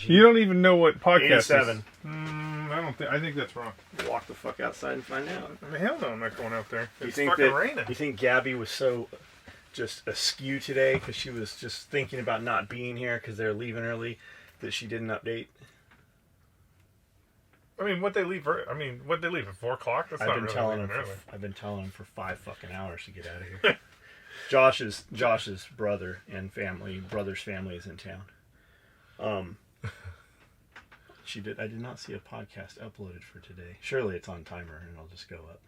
You don't even know what podcast 87. is. I think that's wrong. Walk the fuck outside and find out. Hell no, I'm not going out there. It's think fucking that, raining. You think Gabby was so just askew today because she was just thinking about not being here because they're leaving early that she didn't update? I mean, what'd they leave at 4 o'clock? That's not really leaving early. I've been telling them for 5 fucking hours to get out of here. Josh's brother and brother's family is in town. I did not see a podcast uploaded for today. Surely it's on timer and it'll just go up.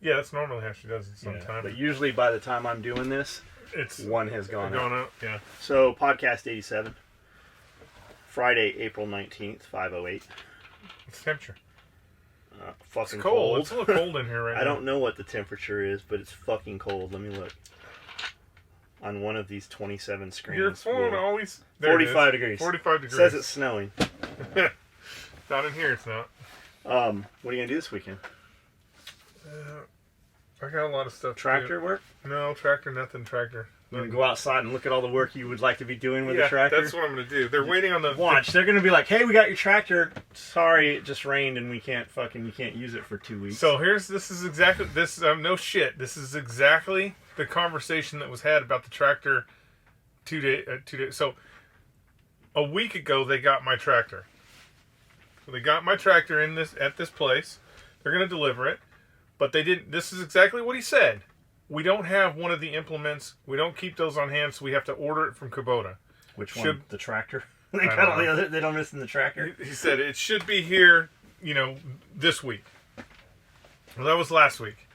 Yeah, that's normally how she does it sometimes. But usually by the time I'm doing this, one has gone up. Yeah. So podcast 87, Friday, April 19th, 5:08. What's the temperature? Fucking it's cold. cold. It's a little cold in here right now. I don't know what the temperature is, but it's fucking cold. Let me look. On one of these 27 screens. Your phone always... 45 degrees. 45 degrees. It says it's snowing. Not in here, it's not. What are you going to do this weekend? I got a lot of stuff Tractor to do. work? No, tractor, nothing tractor. You're going to go outside and look at all the work you would like to be doing with the tractor? That's what I'm going to do. They're waiting on the... Watch, they're going to be like, hey, we got your tractor. Sorry, it just rained and you can't use it for 2 weeks. So this is exactly no shit. This is exactly the conversation that was had about the tractor 2 days. So a week ago, they got my tractor. So they got my tractor at this place. They're going to deliver it. But they didn't. This is exactly what he said. We don't have one of the implements. We don't keep those on hand, so we have to order it from Kubota. Which one? The tractor? They got all the other. They don't miss in the tractor. He said it should be here, this week. Well, that was last week.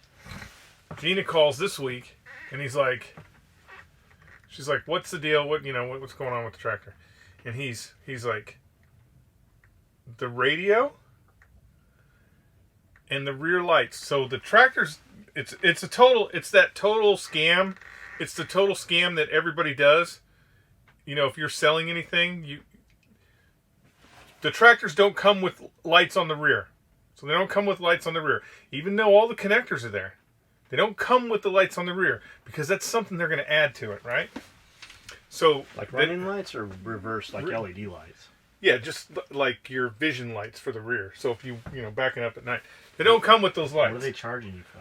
Gina calls this week, and she's like, "What's the deal? What's going on with the tractor?" And he's like, "The radio and the rear lights." So the tractor's it's that total scam. It's the total scam that everybody does. If you're selling anything, the tractors don't come with lights on the rear. So they don't come with lights on the rear. Even though all the connectors are there. They don't come with the lights on the rear because that's something they're going to add to it, right? So like running lights or reverse like LED lights? Yeah, just like your vision lights for the rear. So if you backing up at night, they don't come with those lights. What are they charging you for?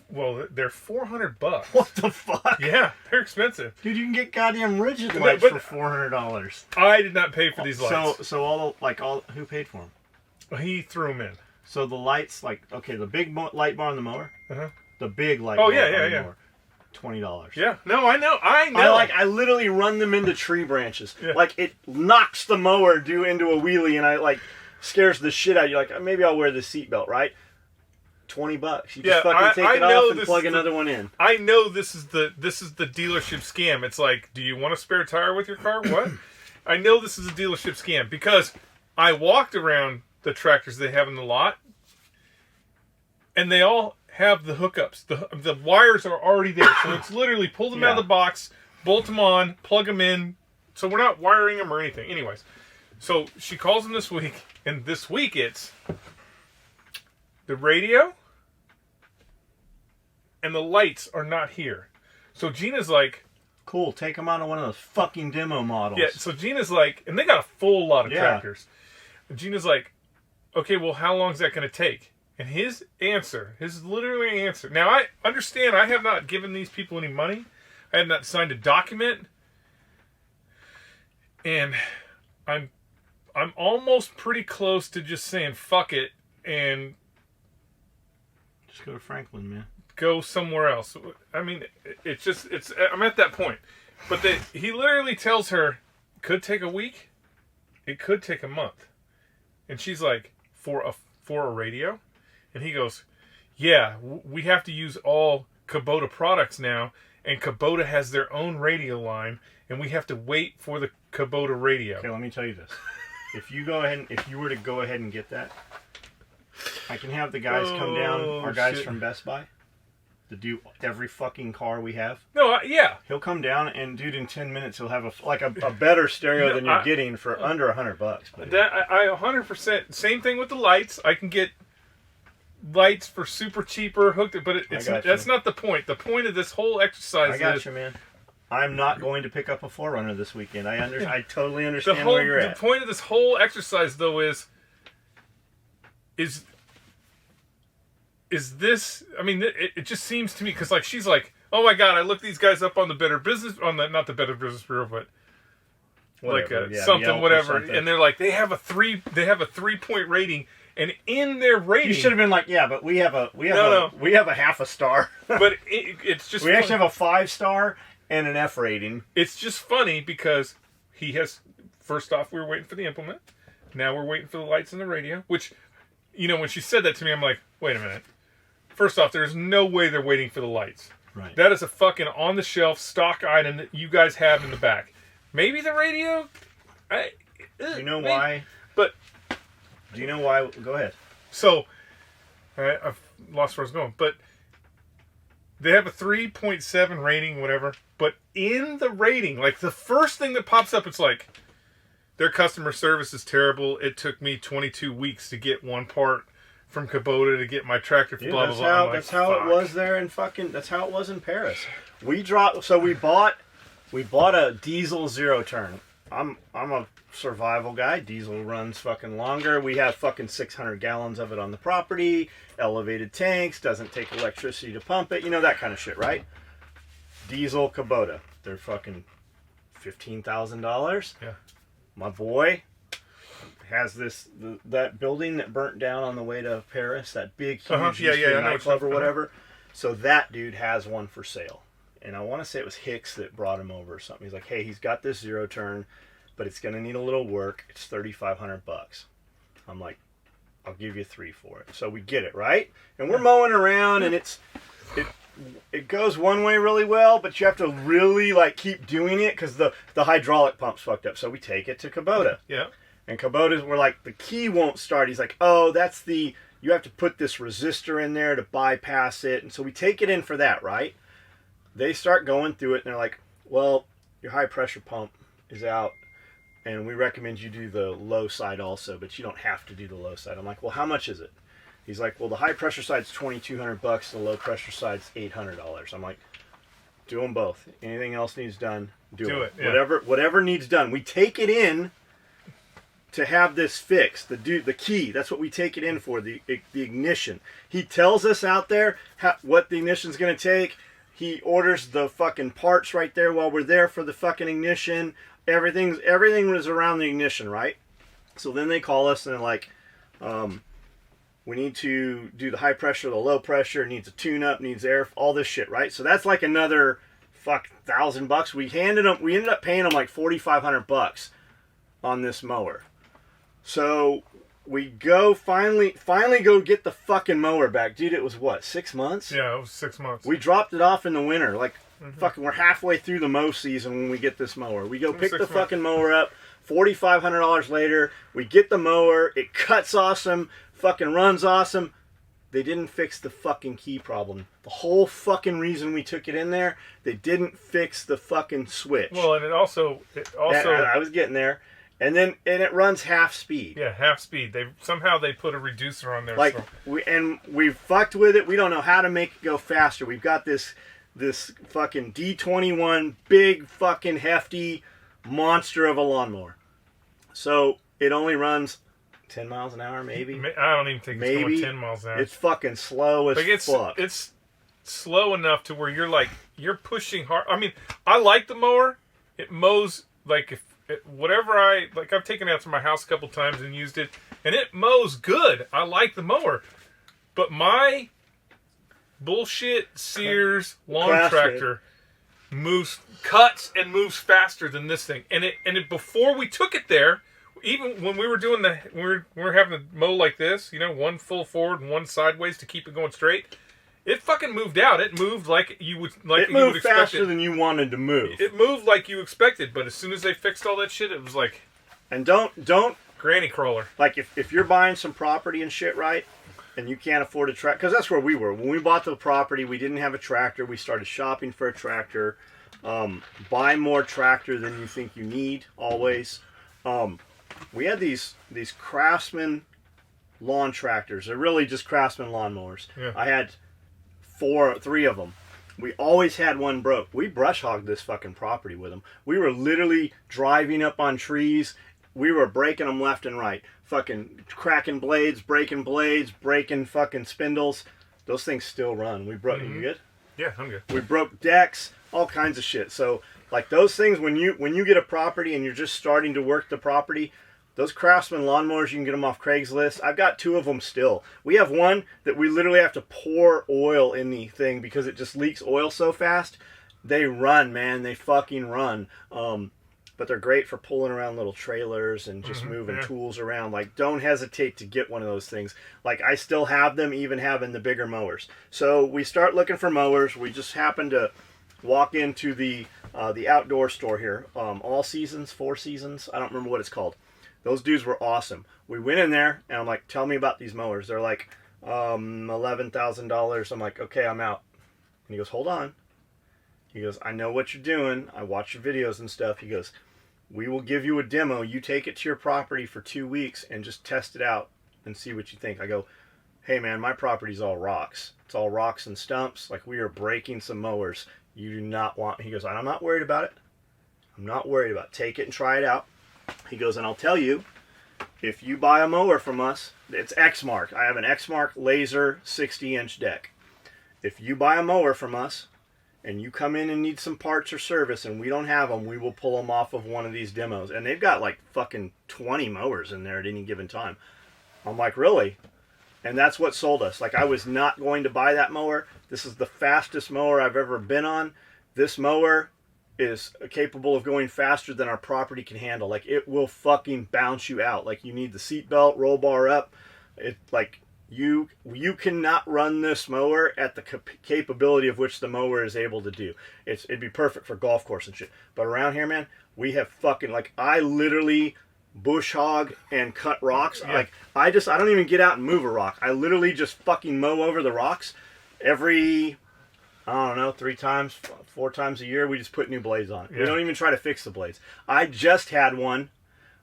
Well, they're $400. What the fuck? Yeah, they're expensive. Dude, you can get goddamn rigid lights for $400. I did not pay for these lights. So who paid for them? He threw them in. So the lights, the big light bar on the mower. The big light. Oh yeah. Mower, $20. Yeah. No, I know. I literally run them into tree branches. Yeah. Like it knocks the mower into a wheelie, and scares the shit out of you. Like maybe I'll wear the seatbelt, right? $20. You just fucking take it off and plug another one in. I know this is the dealership scam. It's like, do you want a spare tire with your car? What? I know this is a dealership scam because I walked around the tractors they have in the lot, and they all have the hookups. The wires are already there, so it's literally pull them out of the box, bolt them on, plug them in. So we're not wiring them or anything. Anyways, so she calls them this week, and this week it's the radio and the lights are not here. So Gina's like, cool, take them out of one of those fucking demo models. Yeah, so Gina's like, and they got a full lot of tractors. And Gina's like, okay, well, how long is that going to take? And his literally answer. Now, I understand I have not given these people any money. I have not signed a document. And I'm almost pretty close to just saying fuck it and just go to Franklin, man. Go somewhere else. I mean, I'm at that point. But he literally tells her, could take a week, it could take a month. And she's like, for a radio? And he goes, yeah, we have to use all Kubota products now, and Kubota has their own radio line, and we have to wait for the Kubota radio. Okay, let me tell you this. If you were to go ahead and get that, I can have the guys come down, our guys from Best Buy, to do every fucking car we have. No, yeah. He'll come down, and dude, in 10 minutes, he'll have a better stereo than you're getting for under $100. But I 100%. Same thing with the lights. I can get lights for super cheaper hooked, but that's not the point. The point of this whole exercise I got you, man. I'm not going to pick up a 4Runner this weekend. I totally understand where you're at. The point of this whole exercise, though, is this? I mean, it just seems to me because like she's like, oh my god, I looked these guys up on the Better Business not the Better Business Bureau, but whatever, something, whatever, and they're like they have a 3-point rating. And in their rating, you should have been like, yeah, but we have a half a star. But it's just we actually have a 5-star and an F rating. It's just funny because he has. First off, we were waiting for the implement. Now we're waiting for the lights and the radio. Which, when she said that to me, I'm like, wait a minute. First off, there's no way they're waiting for the lights. Right. That is a fucking on the shelf stock item that you guys have in the back. Maybe the radio. Do you know why? But. Do you know why? Go ahead. So, I've lost where I was going. But they have a 3.7 rating, whatever. But in the rating, like the first thing that pops up, it's like, their customer service is terrible. It took me 22 weeks to get one part from Kubota to get my tractor. Dude, blah, blah, blah. That's how it was there in that's how it was in Paris. We bought a diesel 0-turn. I'm a survival guy. Diesel runs fucking longer. We have fucking 600 gallons of it on the property. Elevated tanks. Doesn't take electricity to pump it. That kind of shit, right? Diesel Kubota. They're fucking $15,000. Yeah. My boy has that building that burnt down on the way to Paris. That big, huge nightclub or whatever. So that dude has one for sale. And I want to say it was Hicks that brought him over or something. He's like, hey, he's got this 0-turn, but it's going to need a little work. It's $3,500. I'm like, I'll give you 3 for it. So we get it, right? And we're mowing around, and it goes one way really well, but you have to really keep doing it because the hydraulic pump's fucked up. So we take it to Kubota. Yeah. And Kubota's were like, the key won't start. He's like, oh, you have to put this resistor in there to bypass it. And so we take it in for that, right? They start going through it, and they're like, well, your high pressure pump is out, and we recommend you do the low side also, but you don't have to do the low side. I'm like, well, how much is it? He's like, well, the high pressure side's $2,200, the low pressure side's $800. I'm like, do them both. Anything else needs done, do it. Yeah. Whatever needs done. We take it in to have this fixed. The key, that's what we take it in for, the ignition. He tells us out there what the ignition's going to take. He orders the fucking parts right there while we're there for the fucking ignition. Everything was around the ignition, right? So then they call us and they're like, we need to do the high pressure, the low pressure, needs a tune-up, needs air, all this shit, right? So that's like another $1,000. We ended up paying them like $4,500 on this mower. So we go finally go get the fucking mower back. Dude, it was what, 6 months? Yeah, it was 6 months. We dropped it off in the winter. Fucking, we're halfway through the mow season when we get this mower. We go pick the fucking mower up. $4,500 later, we get the mower. It cuts awesome. Fucking runs awesome. They didn't fix the fucking key problem. The whole fucking reason we took it in there, they didn't fix the fucking switch. Well, and it also I was getting there. And it runs half speed. Yeah, half speed. Somehow they put a reducer on there. We fucked with it. We don't know how to make it go faster. We've got this fucking D21 big fucking hefty monster of a lawnmower. So it only runs 10 miles an hour, maybe. I don't even think it's going 10 miles an hour. It's fucking slow as fuck. It's slow enough to where you're pushing hard. I mean, I like the mower. It mows I've taken it out to my house a couple times and used it, and it mows good. I like the mower, but my bullshit Sears lawn tractor cuts and moves faster than this thing. And it before we took it there, even when we were doing we were having to mow like this, one full forward and one sideways to keep it going straight. It fucking moved out. It moved like you would It moved faster than you wanted to move. It moved like you expected, but as soon as they fixed all that shit, it was like... And don't... Granny crawler. Like, if you're buying some property and shit, right, and you can't afford a tractor... Because that's where we were. When we bought the property, we didn't have a tractor. We started shopping for a tractor. Buy more tractor than you think you need, always. We had these Craftsman lawn tractors. They're really just Craftsman lawnmowers. Yeah. I had 3 of them. We always had one broke. We brush hogged this fucking property with them. We were literally driving up on trees. We were breaking them left and right. Fucking cracking blades, breaking fucking spindles. Those things still run. We broke. You good? Yeah, I'm good. We broke decks, all kinds of shit. So like those things, when you get a property and you're just starting to work the property, those Craftsman lawnmowers, you can get them off Craigslist. I've got 2 of them still. We have one that we literally have to pour oil in the thing because it just leaks oil so fast. They run, man. They fucking run. But they're great for pulling around little trailers and just moving tools around. Like, don't hesitate to get one of those things. Like, I still have them, even having the bigger mowers. So we start looking for mowers. We just happened to walk into the outdoor store here. All Seasons, Four Seasons. I don't remember what it's called. Those dudes were awesome. We went in there, and I'm like, tell me about these mowers. They're like, $11,000. I'm like, okay, I'm out. And he goes, hold on. He goes, I know what you're doing. I watch your videos and stuff. He goes, we will give you a demo. You take it to your property for 2 weeks and just test it out and see what you think. I go, hey, man, my property's all rocks. It's all rocks and stumps. Like, we are breaking some mowers. You do not want... He goes, I'm not worried about it. I'm not worried about it. Take it and try it out. He goes, and I'll tell you, if you buy a mower from us, it's Exmark. I have an Exmark laser 60-inch deck. If you buy a mower from us and you come in and need some parts or service and we don't have them, we will pull them off of one of these demos. And they've got like fucking 20 mowers in there at any given time. I'm like, really? And that's what sold us. Like, I was not going to buy that mower. This is the fastest mower I've ever been on. This mower is capable of going faster than our property can handle. Like, it will fucking bounce you out. Like, you need the seat belt, roll bar up. It, like, you cannot run this mower at the capability of which the mower is able to do. It'd be perfect for golf course and shit. But around here, man, we have fucking, like, I literally bush hog and cut rocks. Yeah. Like, I don't even get out and move a rock. I literally just fucking mow over the rocks every, I don't know, 3 times, 4 times a year. We just put new blades on it. Yeah. We don't even try to fix the blades. I just had one.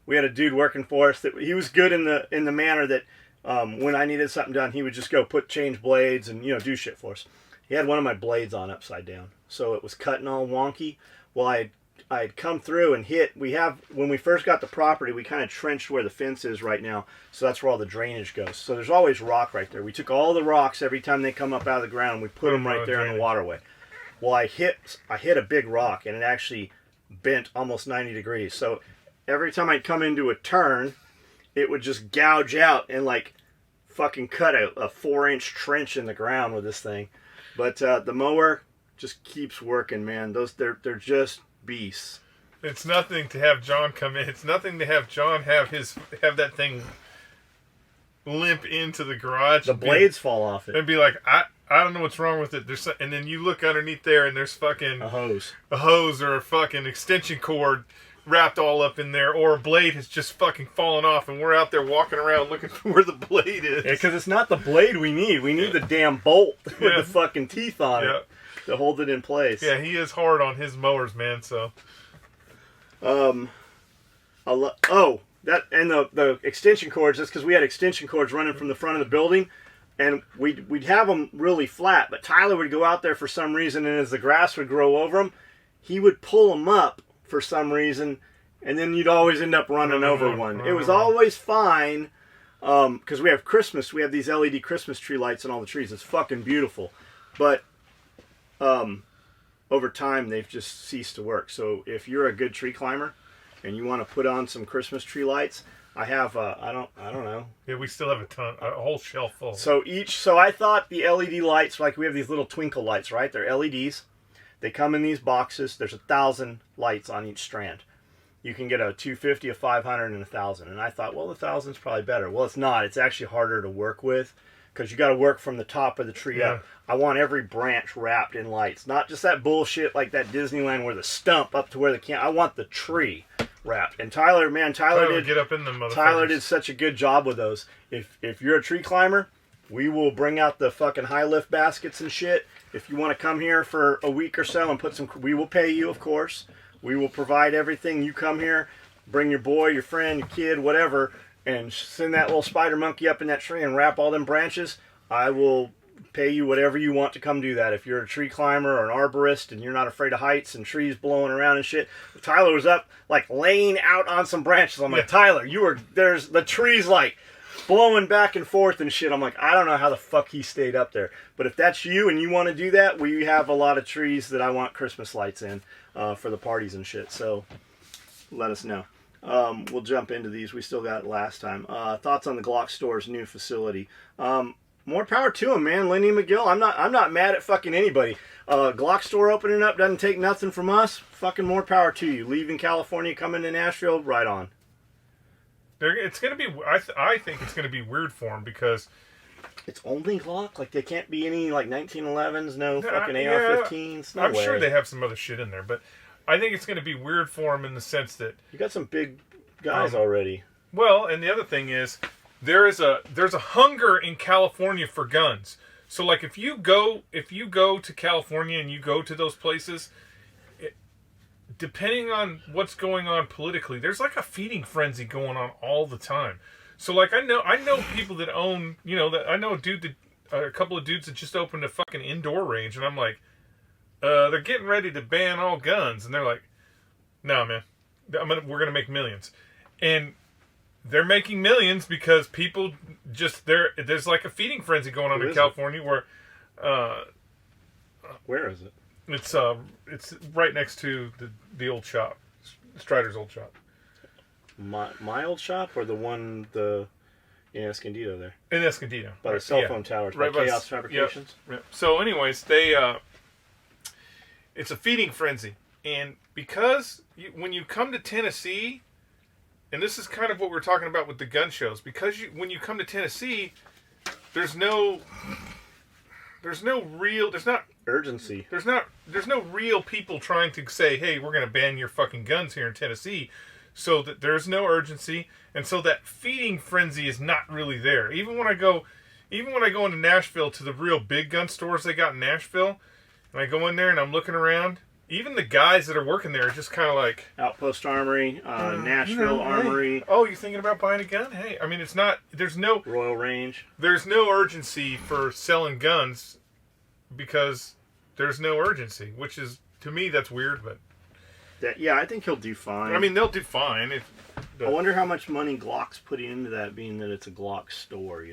We had a dude working for us that he was good in the manner that when I needed something done, he would just go change blades and, do shit for us. He had one of my blades on upside down, so it was cutting all wonky. Well, I had come through and hit. When we first got the property, we kind of trenched where the fence is right now, so that's where all the drainage goes. So there's always rock right there. We took all the rocks every time they come up out of the ground. We put them right there in the waterway. Well, I hit a big rock, and it actually bent almost 90 degrees. So every time I'd come into a turn, it would just gouge out and like fucking cut a 4-inch trench in the ground with this thing. But the mower just keeps working, man. They're just beasts. It's nothing to have John come in. It's nothing to have John have that thing limp into the garage. The blades fall off it. And be like, I don't know what's wrong with it. And then you look underneath there and there's fucking a hose or a fucking extension cord wrapped all up in there, or a blade has just fucking fallen off, and we're out there walking around looking for where the blade is. Yeah, because it's not the blade we need. We need the damn bolt with the fucking teeth on it to hold it in place. Yeah, he is hard on his mowers, man. So, the extension cords. That's because we had extension cords running from the front of the building, and we'd have them really flat. But Tyler would go out there for some reason, and as the grass would grow over them, he would pull them up for some reason, and then you'd always end up running over one. It was always fine, because we have these LED Christmas tree lights on all the trees. It's fucking beautiful, but over time they've just ceased to work. So if you're a good tree climber and you want to put on some Christmas tree lights, I have I don't know. Yeah, we still have a whole shelf full. So I thought the LED lights, like we have these little twinkle lights, right? They're LEDs. They come in these boxes. There's 1,000 lights on each strand. You can get a 250, a 500, and 1,000. And I thought, well, the 1,000's probably better. Well, it's not. It's actually harder to work with because you got to work from the top of the tree up. I want every branch wrapped in lights, not just that bullshit like that Disneyland where the stump up to where I want the tree wrapped. And Tyler did get up in them. Tyler did such a good job with those. If you're a tree climber, we will bring out the fucking high lift baskets and shit. If you want to come here for a week or so and we will pay you, of course. We will provide everything. You come here, bring your boy, your friend, your kid, whatever, and send that little spider monkey up in that tree and wrap all them branches. I will pay you whatever you want to come do that. If you're a tree climber or an arborist and you're not afraid of heights and trees blowing around and shit. Tyler was up, like, laying out on some branches. I'm like, Tyler, there's the trees, like, blowing back and forth and shit. I'm like, I don't know how the fuck he stayed up there. But if that's you and you want to do that, we have a lot of trees that I want Christmas lights in for the parties and shit. So let us know. We'll jump into these. We still got it last time. Thoughts on the Glock store's new facility. More power to them, man. Lindy McGill. I'm not mad at fucking anybody. Glock store opening up doesn't take nothing from us. Fucking more power to you. Leaving California, coming to Nashville, right on. It's gonna be. I think it's gonna be weird for them because it's only Glock. Like, they can't be any like 1911s. No fucking AR-15s. No I'm way. sure they have some other shit in there, but I think it's gonna be weird for them in the sense that you got some big guys already. Well, and the other thing is, there's a hunger in California for guns. So, like, if you go to California and you go to those places, depending on what's going on politically, there's like a feeding frenzy going on all the time. So, like, I know people that own, I know a couple of dudes that just opened a fucking indoor range, and I'm like, they're getting ready to ban all guns, and they're like, no, man, we're gonna make millions, and they're making millions because people just there's like a feeding frenzy going on in California where is it? It's right next to the old shop, Strider's old shop. My old shop, or the one in Escondido there? In Escondido, by the cell phone towers, right by Chaos Fabrications. Yep. So, anyways, it's a feeding frenzy, and because when you come to Tennessee, and this is kind of what we're talking about with the gun shows, because when you come to Tennessee, there's no urgency. There's no real people trying to say, hey, we're going to ban your fucking guns here in Tennessee. So that there's no urgency, and so that feeding frenzy is not really there. Even when I go into Nashville to the real big gun stores they got in Nashville, and I go in there and I'm looking around, even the guys that are working there are just kind of like Outpost Armory, Nashville Armory. Hey, oh, you thinking about buying a gun? Hey, I mean, it's not. There's no Royal Range. There's no urgency for selling guns because there's no urgency, which is, to me, that's weird, but. Yeah, I think he'll do fine. I mean, they'll do fine. I wonder how much money Glock's putting into that, being that it's a Glock store,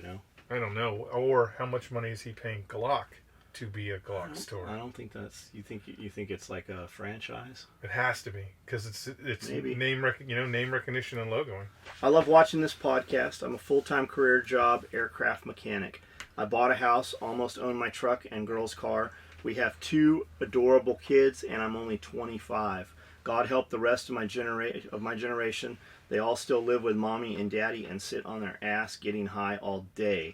I don't know. Or how much money is he paying Glock to be a Glock store? I don't think that's... You think it's like a franchise? It has to be, because it's maybe name recognition and logoing. I love watching this podcast. I'm a full-time career job aircraft mechanic. I bought a house, almost own my truck and girl's car. We have 2 adorable kids, and I'm only 25. God help the rest of my generation. They all still live with mommy and daddy and sit on their ass getting high all day.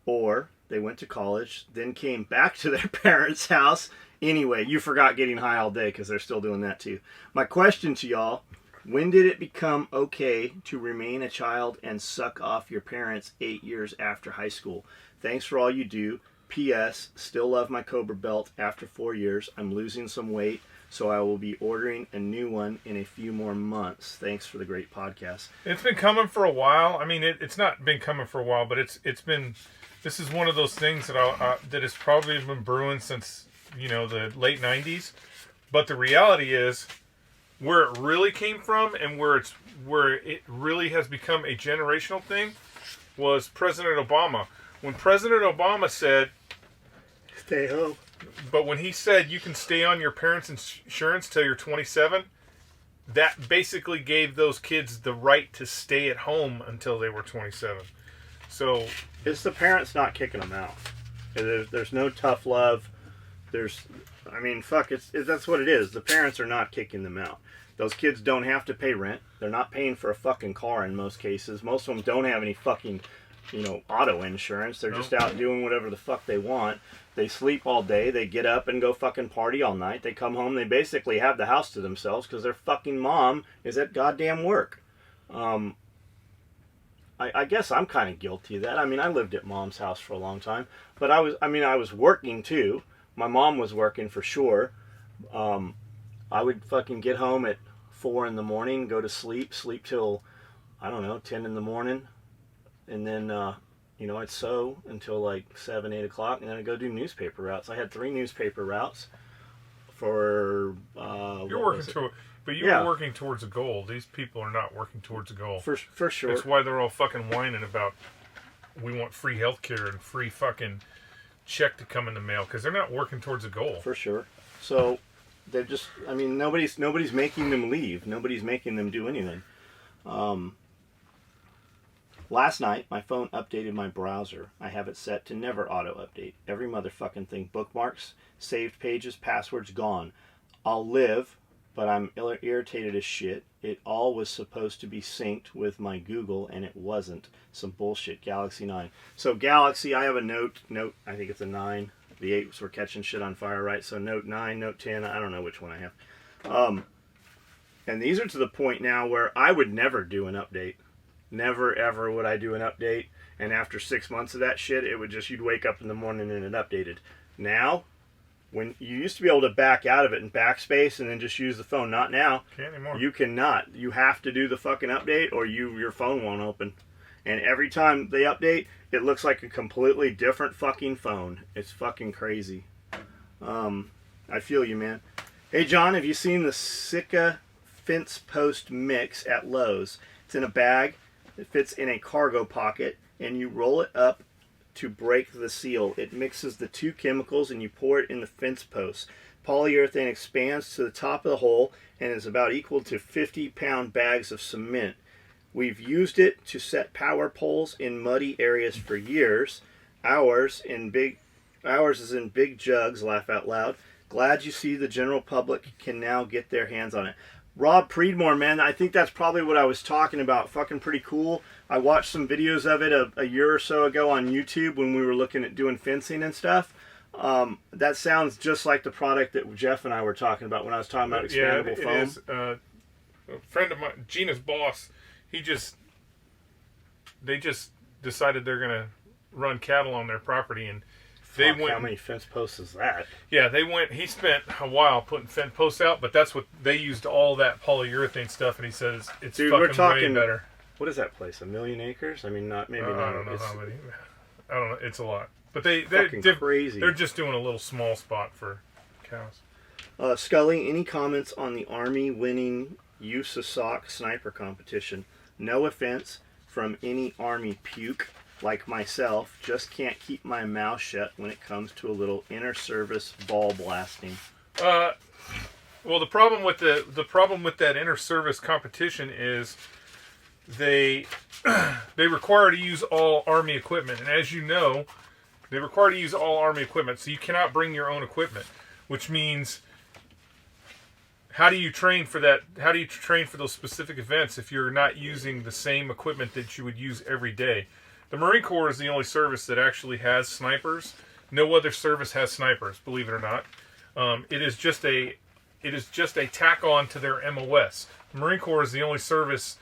Or they went to college, then came back to their parents' house. Anyway, you forgot getting high all day because they're still doing that too. My question to y'all, when did it become okay to remain a child and suck off your parents 8 years after high school? Thanks for all you do. P.S. Still love my Cobra belt after 4 years. I'm losing some weight, so I will be ordering a new one in a few more months. Thanks for the great podcast. It's been coming for a while. I mean, it's not been coming for a while, but it's been. This is one of those things that that has probably been brewing since the late '90s. But the reality is, where it really came from and where it really has become a generational thing was President Obama. When President Obama said, "Stay home." But when he said you can stay on your parents' insurance till you're 27, that basically gave those kids the right to stay at home until they were 27. So it's the parents not kicking them out. There's no tough love. That's what it is. The parents are not kicking them out. Those kids don't have to pay rent. They're not paying for a fucking car in most cases. Most of them don't have any fucking, auto insurance. They're just out doing whatever the fuck they want. They sleep all day. They get up and go fucking party all night. They come home. They basically have the house to themselves because their fucking mom is at goddamn work. I guess I'm kind of guilty of that. I mean, I lived at mom's house for a long time, but I was working too. My mom was working for sure. I would fucking get home at 4 in the morning, go to sleep till, I don't know, 10 in the morning, and then, I'd sew until like 7, 8 o'clock, and then I'd go do newspaper routes. I had 3 newspaper routes for. You're working toward, but you were working towards a goal. These people are not working towards a goal. For sure. That's why they're all fucking whining about we want free healthcare and free fucking check to come in the mail, because they're not working towards a goal. For sure. So they're just. I mean, nobody's making them leave. Nobody's making them do anything. Last night, my phone updated my browser. I have it set to never auto-update. Every motherfucking thing. Bookmarks, saved pages, passwords, gone. I'll live, but I'm irritated as shit. It all was supposed to be synced with my Google, and it wasn't. Some bullshit. Galaxy 9. So Galaxy, I have a Note, I think it's a 9. The 8s were catching shit on fire, right? So Note 9, Note 10, I don't know which one I have. And these are to the point now where I would never do an update. Never ever would I do an update, and after 6 months of that shit, it would just, you'd wake up in the morning and it updated. Now, when you used to be able to back out of it in backspace and then just use the phone, not now. Can't anymore. You cannot. You have to do the fucking update or your phone won't open. And every time they update, it looks like a completely different fucking phone. It's fucking crazy. I feel you, man. Hey, John, have you seen the Sika fence post mix at Lowe's? It's in a bag. It fits in a cargo pocket, and you roll it up to break the seal. It mixes the 2 chemicals, and you pour it in the fence posts. Polyurethane expands to the top of the hole and is about equal to 50-pound bags of cement. We've used it to set power poles in muddy areas for years. Ours is in big jugs, laugh out loud. Glad you see the general public can now get their hands on it. Rob Preedmore, man, I think that's probably what I was talking about. Fucking pretty cool. I watched some videos of it a year or so ago on YouTube when we were looking at doing fencing and stuff. That sounds just like the product that Jeff and I were talking about when I was talking about expandable foam. It is. A friend of mine, Gina's boss, they just decided they're going to run cattle on their property, and they went. How many fence posts is that? Yeah, he spent a while putting fence posts out, but that's what they used, all that polyurethane stuff, and he says it's fucking way better. What is that place? 1 million acres? I mean, not maybe not. I don't know how many. I don't know. It's a lot, but they're crazy. They're just doing a little small spot for cows. Skully, any comments on the Army winning use of sock sniper competition? No offense from any Army puke like myself, just can't keep my mouth shut when it comes to a little inter-service ball blasting. Well, the problem with that inter-service competition is they require to use all Army equipment, and as you know, they require to use all Army equipment, so you cannot bring your own equipment, which means how do you train for that? How do you train for those specific events if you're not using the same equipment that you would use every day? The Marine Corps is the only service that actually has snipers. No other service has snipers, believe it or not. It is just a tack on to their MOS. The Marine Corps is the only service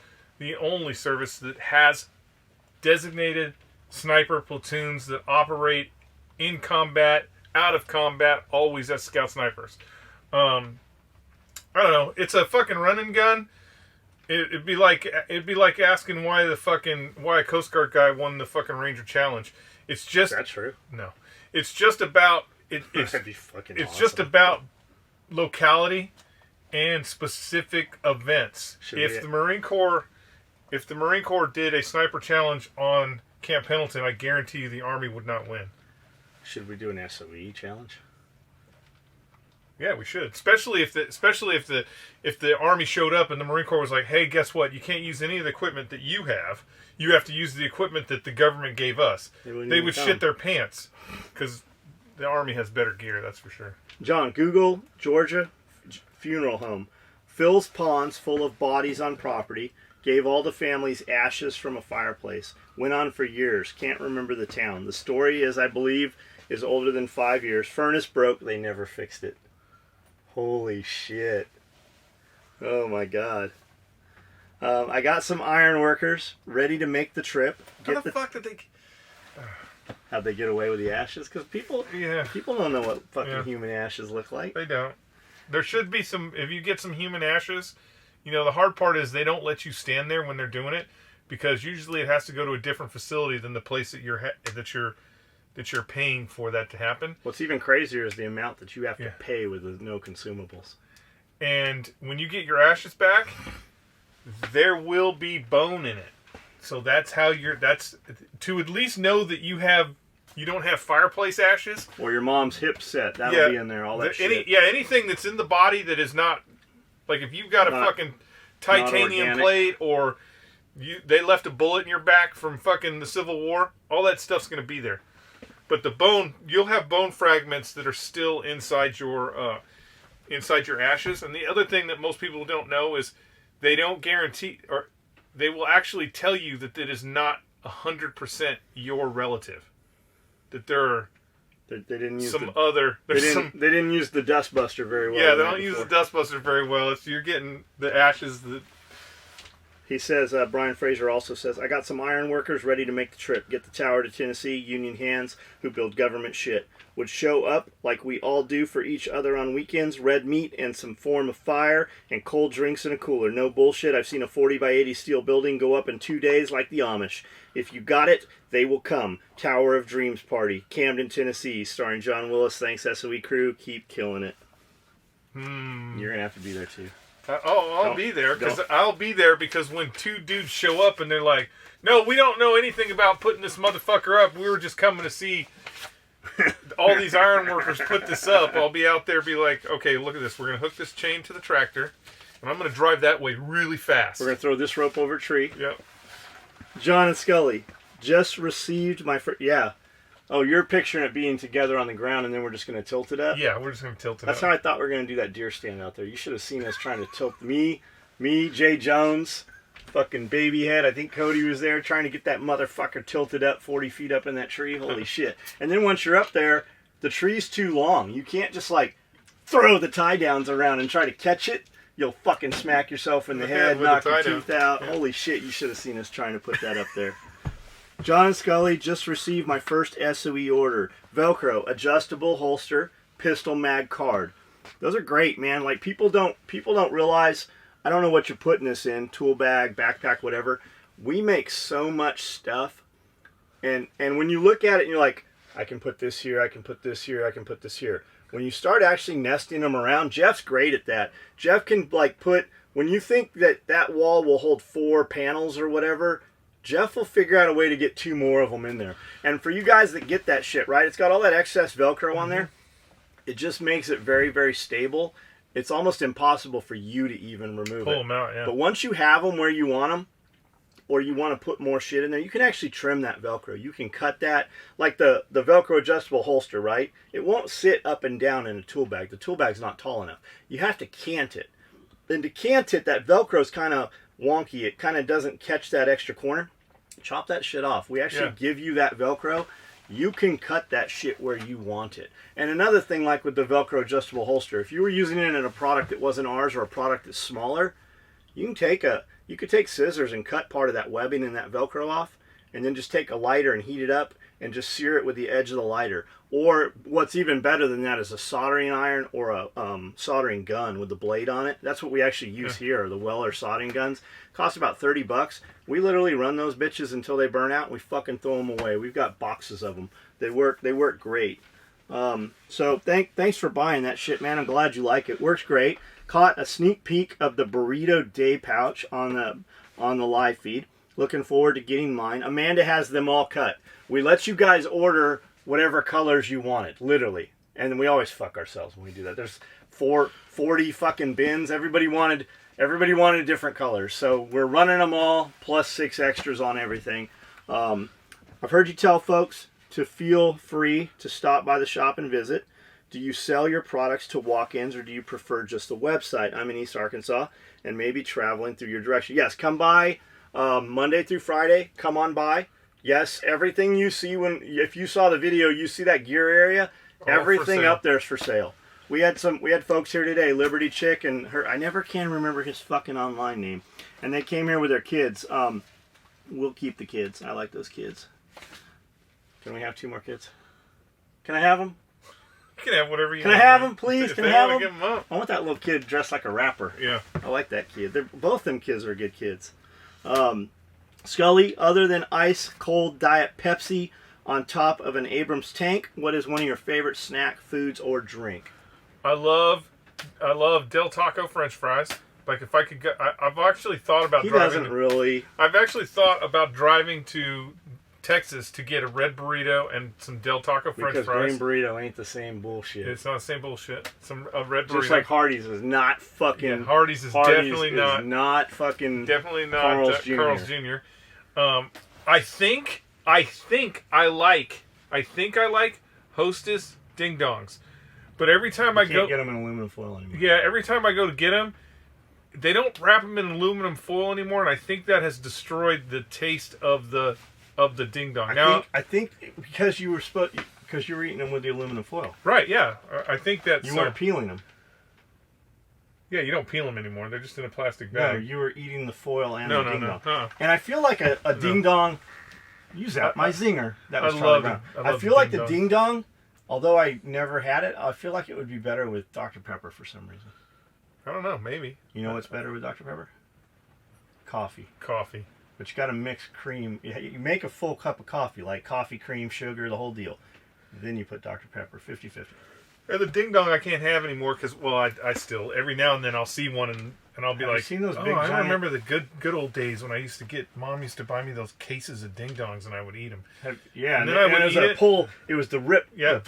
that has designated sniper platoons that operate in combat, out of combat, always as scout snipers. I don't know. It's a fucking running gun. It'd be like asking why a Coast Guard guy won the fucking Ranger Challenge. It's just that's true. No, it's just about That'd be fucking it's awesome. just about locality and specific events. If the Marine Corps did a sniper challenge on Camp Pendleton, I guarantee you the Army would not win. Should we do an SOE challenge? Yeah, we should. Especially if the Army showed up and the Marine Corps was like, "Hey, guess what? You can't use any of the equipment that you have. You have to use the equipment that the government gave us." They would shit their pants because the Army has better gear. That's for sure. John, Google Georgia funeral home fills ponds full of bodies on property. Gave all the families ashes from a fireplace. Went on for years. Can't remember the town. The story is, I believe, is older than 5 years. Furnace broke. They never fixed it. Holy shit. Oh my god. I got some iron workers ready to make the trip. How the fuck did they... How'd they get away with the ashes? Because people don't know what fucking human ashes look like. They don't. There should be some... If you get some human ashes, you know, the hard part is they don't let you stand there when they're doing it. because usually it has to go to a different facility than the place that you're paying for that to happen. What's even crazier is the amount that you have to pay with no consumables. And when you get your ashes back, there will be bone in it. So that's how that's to at least know that you don't have fireplace ashes. Or your mom's hip set. That'll be in there, all that shit. Anything that's in the body that is not, like if you've got a fucking titanium plate or they left a bullet in your back from fucking the Civil War, all that stuff's going to be there. But the bone, you'll have bone fragments that are still inside your ashes. And the other thing that most people don't know is they don't guarantee, or they will actually tell you that it is not 100% your relative. That there are they didn't use some other. They didn't use the dustbuster very well. Yeah, they don't use the dustbuster very well. You're getting the ashes that. He says, Brian Fraser also says, I got some iron workers ready to make the trip. Get the tower to Tennessee, union hands who build government shit. Would show up like we all do for each other on weekends. Red meat and some form of fire and cold drinks in a cooler. No bullshit. I've seen a 40 by 80 steel building go up in 2 days like the Amish. If you got it, they will come. Tower of Dreams Party. Camden, Tennessee. Starring John Willis. Thanks, SOE crew. Keep killing it. You're going to have to be there too. I'll be there because when two dudes show up and they're like, no, we don't know anything about putting this motherfucker up. We were just coming to see all these iron workers put this up. I'll be out there, be like, okay, look at this. We're going to hook this chain to the tractor, and I'm going to drive that way really fast. We're going to throw this rope over a tree. Yep. John and Skully just received my first. Yeah. Oh, you're picturing it being together on the ground, and then we're just going to tilt it up? Yeah, we're just going to tilt it up. That's how I thought we were going to do that deer stand out there. You should have seen us trying to tilt me, Jay Jones, fucking baby head. I think Cody was there trying to get that motherfucker tilted up 40 feet up in that tree. Holy shit. And then once you're up there, the tree's too long. You can't just, like, throw the tie downs around and try to catch it. You'll fucking smack yourself in the head, knock your tooth out. Yeah. Holy shit, you should have seen us trying to put that up there. John Skully just received my first SOE order. Velcro, adjustable holster, pistol mag card. Those are great, man. Like people don't realize, I don't know what you're putting this in, tool bag, backpack, whatever. We make so much stuff. And when you look at it and you're like, I can put this here, I can put this here, I can put this here. When you start actually nesting them around, Jeff's great at that. Jeff can like when you think that wall will hold 4 panels or whatever, Jeff will figure out a way to get 2 more of them in there. And for you guys that get that shit, right? It's got all that excess Velcro on there. It just makes it very, very stable. It's almost impossible for you to even remove it. Pull them out, yeah. But once you have them where you want them, or you want to put more shit in there, you can actually trim that Velcro. You can cut that, like the Velcro adjustable holster, right? It won't sit up and down in a tool bag. The tool bag's not tall enough. You have to cant it. Then to cant it, that Velcro's kind of wonky. It kind of doesn't catch that extra corner. Chop that shit off. We actually give you that Velcro. You can cut that shit where you want it. And another thing, like with the Velcro adjustable holster, if you were using it in a product that wasn't ours or a product that's smaller, you could take scissors and cut part of that webbing and that Velcro off, and then just take a lighter and heat it up and just sear it with the edge of the lighter. Or what's even better than that is a soldering iron or a soldering gun with the blade on it. That's what we actually use here, the Weller soldering guns. Cost about $30. We literally run those bitches until they burn out and we fucking throw them away. We've got boxes of them. They work great. So thanks for buying that shit, man. I'm glad you like it. Works great. Caught a sneak peek of the Burrito Day pouch on the live feed. Looking forward to getting mine. Amanda has them all cut. We let you guys order whatever colors you wanted, literally. And we always fuck ourselves when we do that. There's 40 fucking bins. Everybody wanted different colors. So we're running them all, plus 6 extras on everything. I've heard you tell folks to feel free to stop by the shop and visit. Do you sell your products to walk-ins or do you prefer just the website? I'm in East Arkansas and maybe traveling through your direction. Yes, come by Monday through Friday. Come on by. Yes, everything you see if you saw the video, you see that gear area, everything up there is for sale. We had folks here today, Liberty Chick and her, I never can remember his fucking online name. And they came here with their kids. We'll keep the kids. I like those kids. Can we have 2 more kids? Can I have them? You can have whatever you want. Can I have them, please? Can I have them? I want that little kid dressed like a rapper. Yeah. I like that kid. Both them kids are good kids. Skully, other than ice cold Diet Pepsi on top of an Abrams tank, what is one of your favorite snack foods or drink? I love Del Taco French fries. Like if I could go, I've actually thought about driving. I've actually thought about driving to Texas to get a red burrito and some Del Taco French fries. Because green burrito ain't the same bullshit. It's not the same bullshit. A red burrito. Just like Hardee's is not fucking. Yeah, Hardee's is definitely not fucking. Definitely not Carl's Jr. I think I like Hostess Ding Dongs, but every time I can't get them in aluminum foil anymore. Yeah, every time I go to get them, they don't wrap them in aluminum foil anymore, and I think that has destroyed the taste of the Ding Dong. I think because you were eating them with the aluminum foil. Right? Yeah, I think that you weren't peeling them. Yeah, you don't peel them anymore. They're just in a plastic bag. No, you were eating the foil and the Ding Dong. No. And I feel like a Ding Dong. Use that. My zinger. That was Charlie Brown. I feel like the Ding Dong, although I never had it, I feel like it would be better with Dr. Pepper for some reason. I don't know. Maybe. You know what's better with Dr. Pepper? Coffee. But you got to mix cream. You make a full cup of coffee, like coffee, cream, sugar, the whole deal. Then you put Dr. Pepper, 50-50. The Ding Dong I can't have anymore because, well, I still, every now and then I'll see one and I'll be like, seen those big I giant... remember the good old days when I used to Mom used to buy me those cases of Ding Dongs and I would eat them. Yeah, and then I would eat it. It was the rip. Yeah.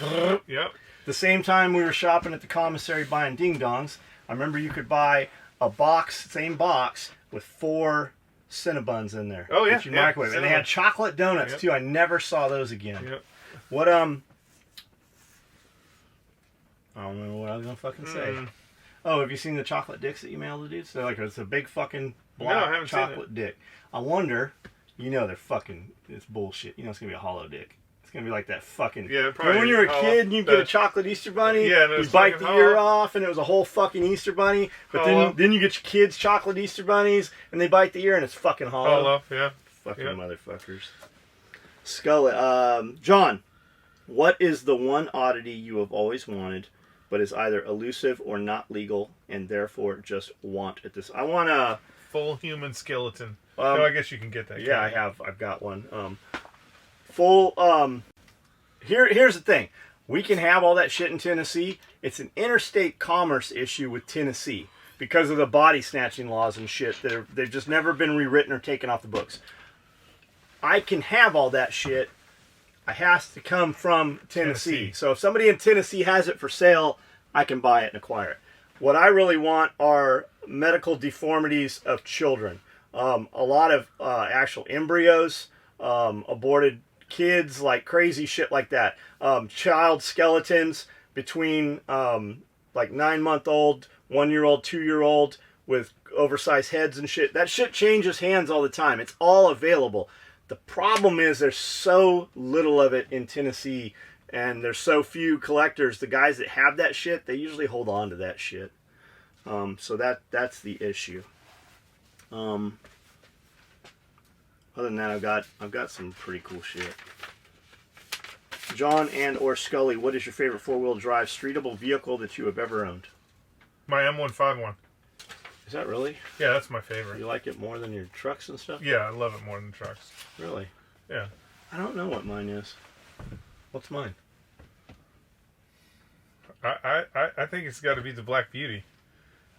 The same time we were shopping at the commissary buying Ding Dongs, I remember you could buy a same box with 4 Cinnabons in there. Oh, yeah. That you microwave. And they had chocolate donuts, too. I never saw those again. Yep. What, I don't know what I was going to fucking say. Oh, have you seen the chocolate dicks that you mailed the dudes? They're like, it's a big fucking black chocolate dick. I wonder, they're fucking, it's bullshit. It's going to be a hollow dick. It's going to be like that fucking... Yeah, probably. When you were a kid and you get a chocolate Easter bunny, you bite the ear off and it was a whole fucking Easter bunny. But then you get your kids chocolate Easter bunnies and they bite the ear and it's fucking hollow. Yeah. Fucking motherfuckers. Skully. John, what is the one oddity you have always wanted but is either elusive or not legal and therefore just want at this? I want a... Full human skeleton. I guess you can get that. Yeah, I've got one. Here's the thing. We can have all that shit in Tennessee. It's an interstate commerce issue with Tennessee because of the body snatching laws and shit. They've just never been rewritten or taken off the books. I can have all that shit. It has to come from Tennessee. So if somebody in Tennessee has it for sale, I can buy it and acquire it. What I really want are medical deformities of children. A lot of actual embryos, aborted kids, like crazy shit like that. Child skeletons between like 9-month-old, 1-year-old, 2-year-old with oversized heads and shit. That shit changes hands all the time. It's all available. The problem is there's so little of it in Tennessee and there's so few collectors. The guys that have that shit, they usually hold on to that shit. So that's the issue. Other than that, I've got some pretty cool shit. John and or Skully, what is your favorite 4-wheel drive streetable vehicle that you have ever owned? My M151. Is that really? Yeah, that's my favorite. You like it more than your trucks and stuff? Yeah, I love it more than trucks. Really? Yeah. I don't know what mine is. What's mine? I think it's got to be the Black Beauty.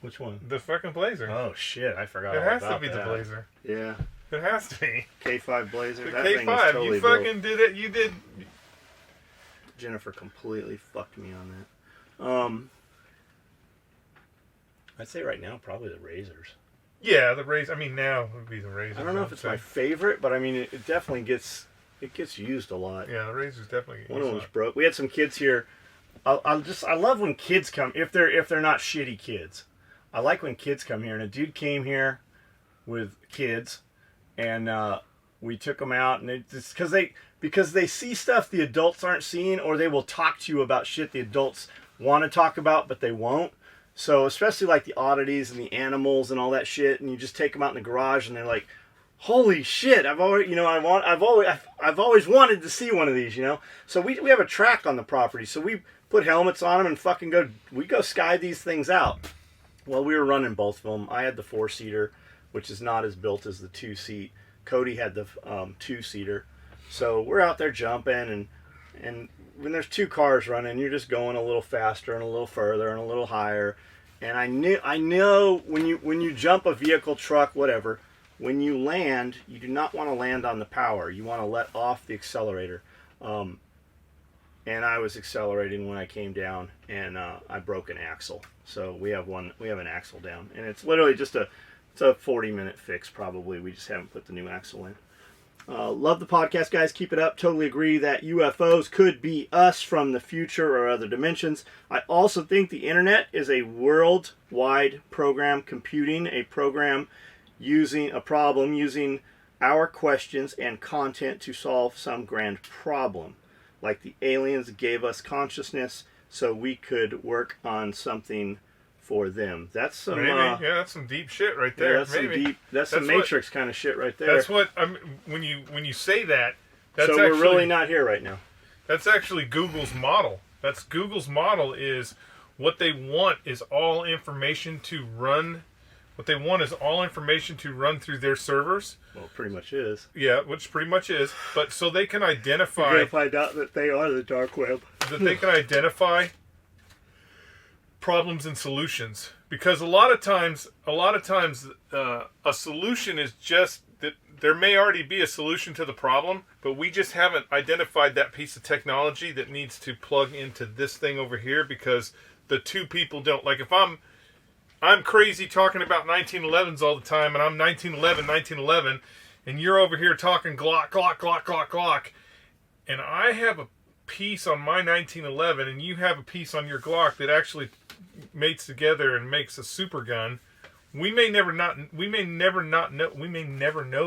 Which one? The fucking Blazer. Oh shit! I forgot. It all has about to be that. the Blazer. Yeah. It has to be. K5 Blazer. The that K5. Thing was totally you fucking did it. You did. Jennifer completely fucked me on that. I'd say right now probably the Razors. Yeah, the Razor. I mean, now would be the Razor. I don't know if it's my favorite, but I mean, it definitely gets used a lot. Yeah, the Razors definitely get used. One of them was broke. We had some kids here. I love when kids come if they're not shitty kids. I like when kids come here, and a dude came here with kids, and we took them out, and because they see stuff the adults aren't seeing, or they will talk to you about shit the adults want to talk about, but they won't. So especially like the oddities and the animals and all that shit, and you just take them out in the garage, and they're like, "Holy shit! I've always wanted to see one of these." So we have a track on the property, so we put helmets on them and fucking go sky these things out. Well, we were running both of them. I had the 4-seater, which is not as built as the 2-seat. Cody had the 2-seater. So we're out there jumping, and when there's 2 cars running, you're just going a little faster and a little further and a little higher. And I know when you jump a vehicle, truck, whatever, when you land, you do not want to land on the power. You want to let off the accelerator. And I was accelerating when I came down, and I broke an axle. So we have an axle down, and it's literally just a 40-minute fix probably. We just haven't put the new axle in. Love the podcast, guys. Keep it up. Totally agree that UFOs could be us from the future or other dimensions. I also think the internet is a worldwide program computing, a program using our questions and content to solve some grand problem. Like the aliens gave us consciousness so we could work on something for them. That's some that's some deep shit right there. Yeah, that's some Matrix kind of shit right there. That's what when you say that. That's so we're really not here right now. That's actually Google's model. That's Google's model is what they want is all information to run. What they want is all information to run through their servers. Well, it pretty much is. Yeah, which pretty much is. But so they can identify. You're gonna find out that they are the dark web. That they can identify problems and solutions, because a lot of times a solution is just that there may already be a solution to the problem, but we just haven't identified that piece of technology that needs to plug into this thing over here, because the two people don't. Like if I'm crazy talking about 1911s all the time, and I'm 1911, and you're over here talking Glock, Glock, Glock, Glock, Glock, and I have a piece on my 1911, and you have a piece on your Glock that actually mates together and makes a super gun. We may never know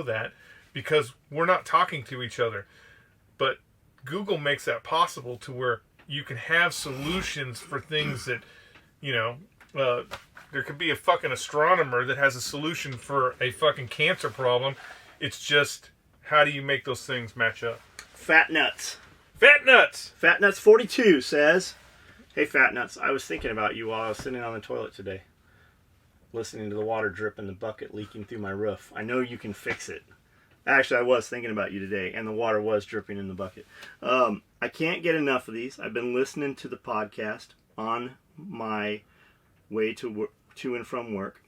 that because we're not talking to each other. But Google makes that possible to where you can have solutions for things that, there could be a fucking astronomer that has a solution for a fucking cancer problem. It's just, how do you make those things match up? Fat Nuts. Fat Nuts! Fat Nuts 42 says, hey, Fat Nuts, I was thinking about you while I was sitting on the toilet today, listening to the water drip in the bucket leaking through my roof. I know you can fix it. Actually, I was thinking about you today, and the water was dripping in the bucket. I can't get enough of these. I've been listening to the podcast on my way to and from work.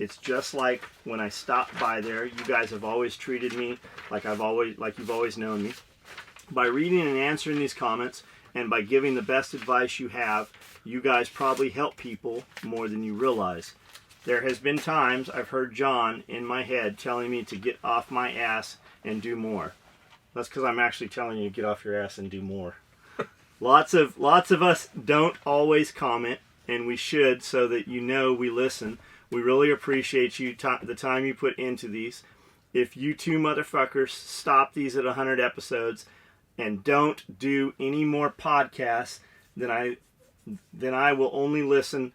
It's just like when I stopped by there. You guys have always treated me like you've always known me. By reading and answering these comments, and by giving the best advice you have, you guys probably help people more than you realize. There has been times I've heard John in my head telling me to get off my ass and do more. That's because I'm actually telling you to get off your ass and do more. Lots of us don't always comment, and we should, so that you know we listen. We really appreciate you the time you put into these. If you two motherfuckers stop these at 100 episodes and don't do any more podcasts, then I will only listen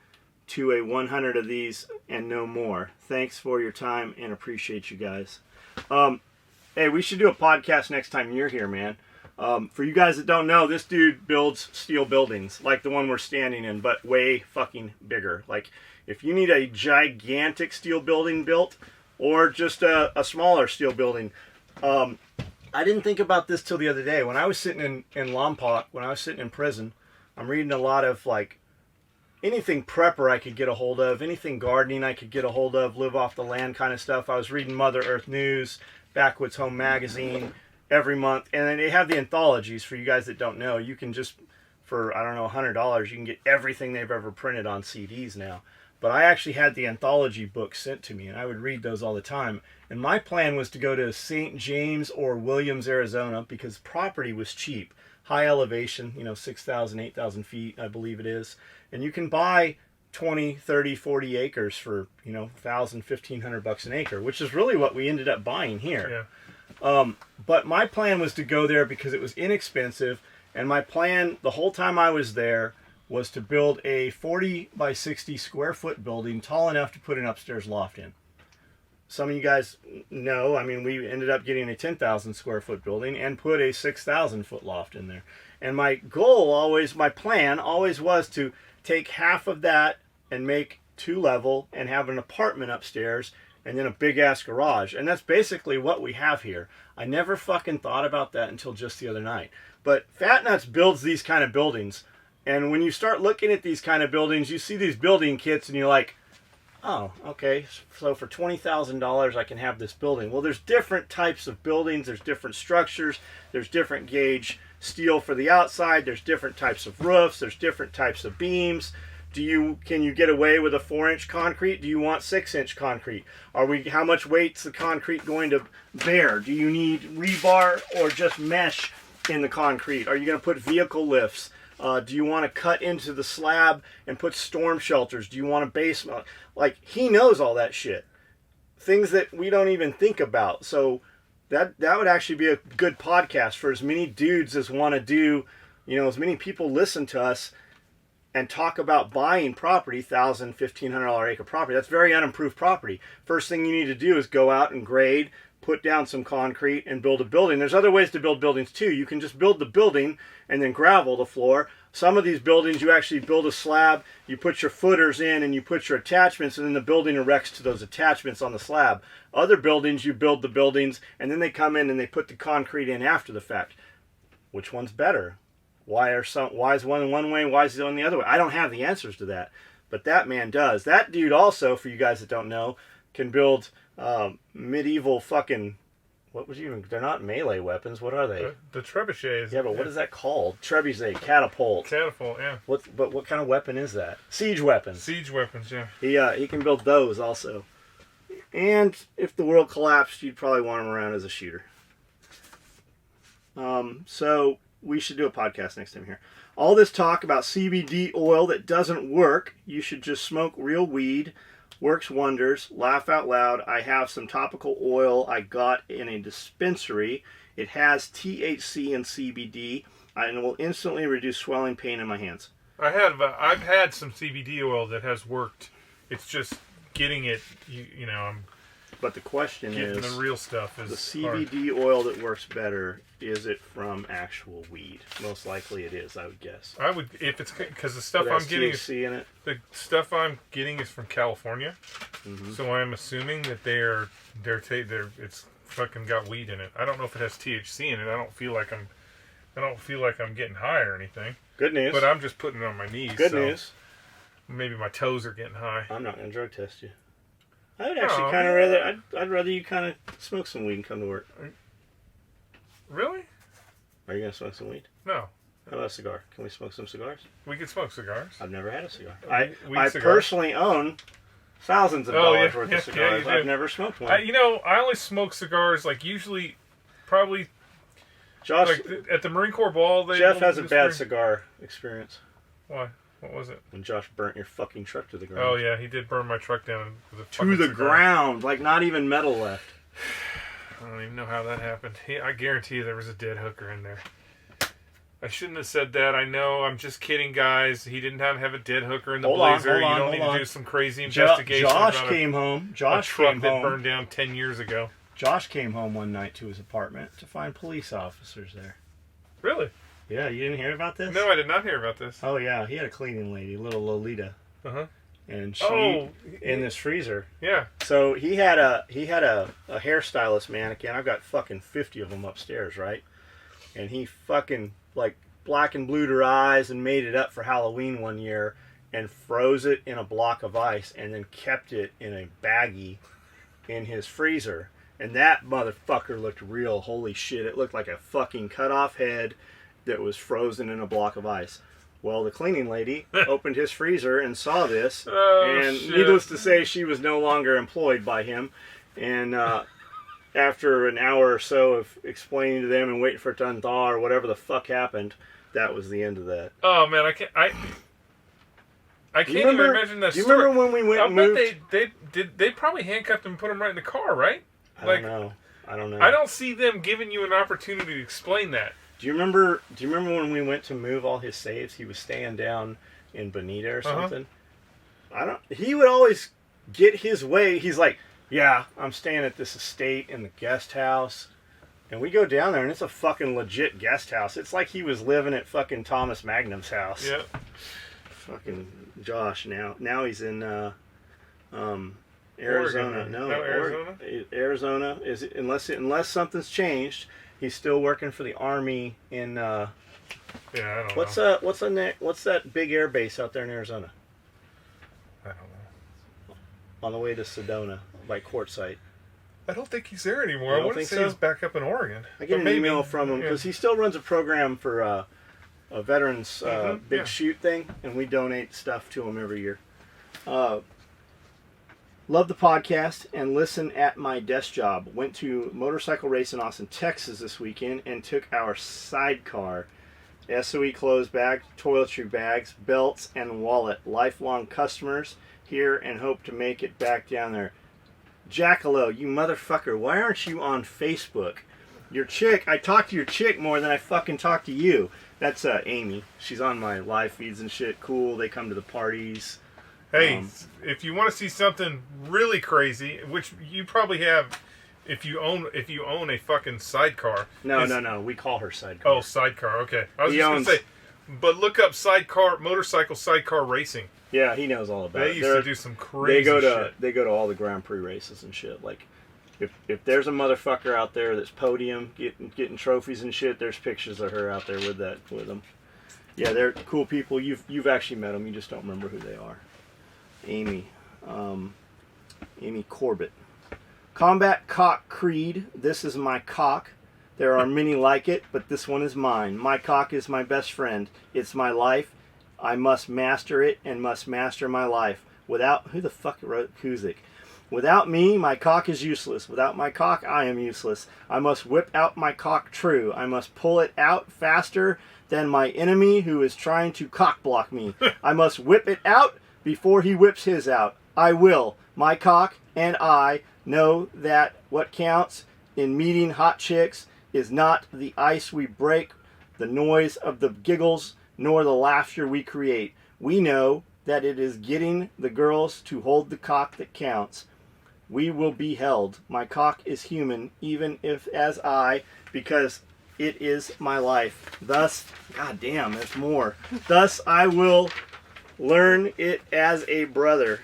to a 100 of these and no more. Thanks for your time and appreciate you guys. Hey, we should do a podcast next time you're here, man. For you guys that don't know, this dude builds steel buildings like the one we're standing in, but way fucking bigger. Like, if you need a gigantic steel building built, or just a smaller steel building. I didn't think about this till the other day. When I was sitting in Lompoc, when I was sitting in prison, I'm reading a lot of, like, anything prepper I could get a hold of, anything gardening I could get a hold of, live off the land kind of stuff. I was reading Mother Earth News, Backwoods Home Magazine every month. And then they have the anthologies. For you guys that don't know, you can just, for, I don't know, $100, you can get everything they've ever printed on CDs now. But I actually had the anthology books sent to me, and I would read those all the time. And my plan was to go to St. James or Williams, Arizona, because property was cheap. High elevation, 6,000, 8,000 feet, I believe it is. And you can buy 20, 30, 40 acres for, $1,000, $1,500 an acre, which is really what we ended up buying here. Yeah. But my plan was to go there because it was inexpensive. And my plan, the whole time I was there, was to build a 40 by 60 square foot building tall enough to put an upstairs loft in. Some of you guys know, we ended up getting a 10,000 square foot building and put a 6,000 foot loft in there. And my plan always was to take half of that and make 2 level and have an apartment upstairs and then a big-ass garage. And that's basically what we have here. I never fucking thought about that until just the other night. But Fat Nuts builds these kind of buildings. And when you start looking at these kind of buildings, you see these building kits, and you're like, oh, okay, so for $20,000 I can have this building. Well, there's different types of buildings, there's different structures, there's different gauge steel for the outside, there's different types of roofs, there's different types of beams. Can you get away with a 4-inch concrete? Do you want 6-inch concrete? How much weight's the concrete going to bear? Do you need rebar or just mesh in the concrete? Are you going to put vehicle lifts? Do you want to cut into the slab and put storm shelters? Do you want a basement? Like, he knows all that shit. Things that we don't even think about. So that would actually be a good podcast for as many dudes as want to do, as many people listen to us and talk about buying property, $1,000, $1,500 acre property. That's very unimproved property. First thing you need to do is go out and grade, put down some concrete, and build a building. There's other ways to build buildings too. You can just build the building and then gravel the floor. Some of these buildings, you actually build a slab, you put your footers in, and you put your attachments, and then the building erects to those attachments on the slab. Other buildings, you build the buildings, and then they come in and they put the concrete in after the fact. Which one's better? Why is one way, why is the other the other way? I don't have the answers to that, but that man does. That dude also, for you guys that don't know, can build medieval fucking, they're not melee weapons, what are they? The trebuchets. Yeah, but what is that called? Trebuchet, catapult. Catapult, yeah. But what kind of weapon is that? Siege weapons. Siege weapons, yeah. He can build those also. And if the world collapsed, you'd probably want him around as a shooter. So we should do a podcast next time here. All this talk about CBD oil that doesn't work, you should just smoke real weed. Works wonders. Laugh out loud. I have some topical oil I got in a dispensary. It has THC and CBD, and it will instantly reduce swelling, pain in my hands. I've had some CBD oil that has worked. It's just getting it. But the question getting is, the real stuff is the CBD oil that works better. Is it from actual weed? Most likely it is, I would guess. I would, if it's because the stuff I'm getting is THC in it. The stuff I'm getting is from California, so I'm assuming that it's fucking got weed in it. I don't know if it has THC in it. I don't feel like I'm getting high or anything. Good news. But I'm just putting it on my knees. Good news. Maybe my toes are getting high. I'm not gonna drug test you. I would actually kind of rather. I'd rather you kind of smoke some weed and come to work. Really? Are you gonna smoke some weed? No. How about a cigar? Can we smoke some cigars? We could smoke cigars. I've never had a cigar. Weed I cigars? personally own thousands of dollars worth of cigars. Yeah, I've never smoked one. I only smoke cigars probably Josh, at the Marine Corps ball. Jeff has a bad cigar experience. Why? What was it? When Josh burnt your fucking truck to the ground. Oh yeah, he did burn my truck down with a to the ground, like not even metal left. I don't even know how that happened. I guarantee you there was a dead hooker in there. I shouldn't have said that. I know. I'm just kidding, guys. He didn't have a dead hooker in the blazer. You don't need to do some crazy investigation. Josh came home. Josh truck that burned down 10 years ago. Josh came home one night to his apartment to find police officers there. Really? Yeah, you didn't hear about this? No, I did not hear about this. Oh yeah, he had a cleaning lady, little Lolita. And she in this freezer. Yeah. So he had a hairstylist mannequin. I've got fucking 50 of them upstairs, right? And he fucking like black and blued her eyes and made it up for Halloween one year and froze it in a block of ice and then kept it in a baggie in his freezer. And that motherfucker looked real. Holy shit, it looked like a fucking cut off head that was frozen in a block of ice. Well, the cleaning lady opened his freezer and saw this, needless to say, she was no longer employed by him. And after an hour or so of explaining to them and waiting for it to unthaw or whatever the fuck happened, that was the end of that. Oh man, I can't even imagine that. Do you remember when we went and moved? They probably handcuffed him and put him right in the car, right? I don't know. I don't see them giving you an opportunity to explain that. Do you remember when we went to move all his saves? He was staying down in Bonita or something. He would always get his way. He's like, yeah, I'm staying at this estate in the guest house. And we go down there and it's a fucking legit guest house. It's like he was living at fucking Thomas Magnum's house. Yeah. Fucking Josh now. Now he's in Arizona. Oregon. No, Arizona. Arizona is unless something's changed. He's still working for the Army in. Yeah, I don't know. What's that big air base out there in Arizona? I don't know. On the way to Sedona by Quartzsite. I don't think he's there anymore. I want to say he's back up in Oregon. I get an email from him because he still runs a program for a veterans big shoot thing, and we donate stuff to him every year. Love the podcast and listen at my desk job. Went to motorcycle race in Austin, Texas this weekend and took our sidecar. SOE clothes bag, toiletry bags, belts, and wallet. Lifelong customers here and hope to make it back down there. Jackalow, you motherfucker, why aren't you on Facebook? Your chick, I talk to your chick more than I fucking talk to you. That's Amy. She's on my live feeds and shit. Cool, they come to the parties. Hey, if you want to see something really crazy, which you probably have, if you own a fucking sidecar. No. We call her sidecar. Oh, sidecar. Okay, I was just gonna say, but look up motorcycle sidecar racing. Yeah, he knows all about it. They used to do some crazy shit. They go to all the Grand Prix races and shit. Like, if there's a motherfucker out there that's podium getting trophies and shit, there's pictures of her out there with them. Yeah, they're cool people. You've actually met them. You just don't remember who they are. Amy Corbett. Combat Cock Creed. This is my cock. There are many like it, but this one is mine. My cock is my best friend. It's my life. I must master it and must master my life. Without, who the fuck wrote Kuzik? Without me, my cock is useless. Without my cock, I am useless. I must whip out my cock true. I must pull it out faster than my enemy who is trying to cock block me. I must whip it out before he whips his out. I will. My cock and I know that what counts in meeting hot chicks is not the ice we break, the noise of the giggles, nor the laughter we create. We know that it is getting the girls to hold the cock that counts. We will be held. My cock is human, even if as I, because it is my life. Thus, god damn, there's more. Thus I will learn it as a brother.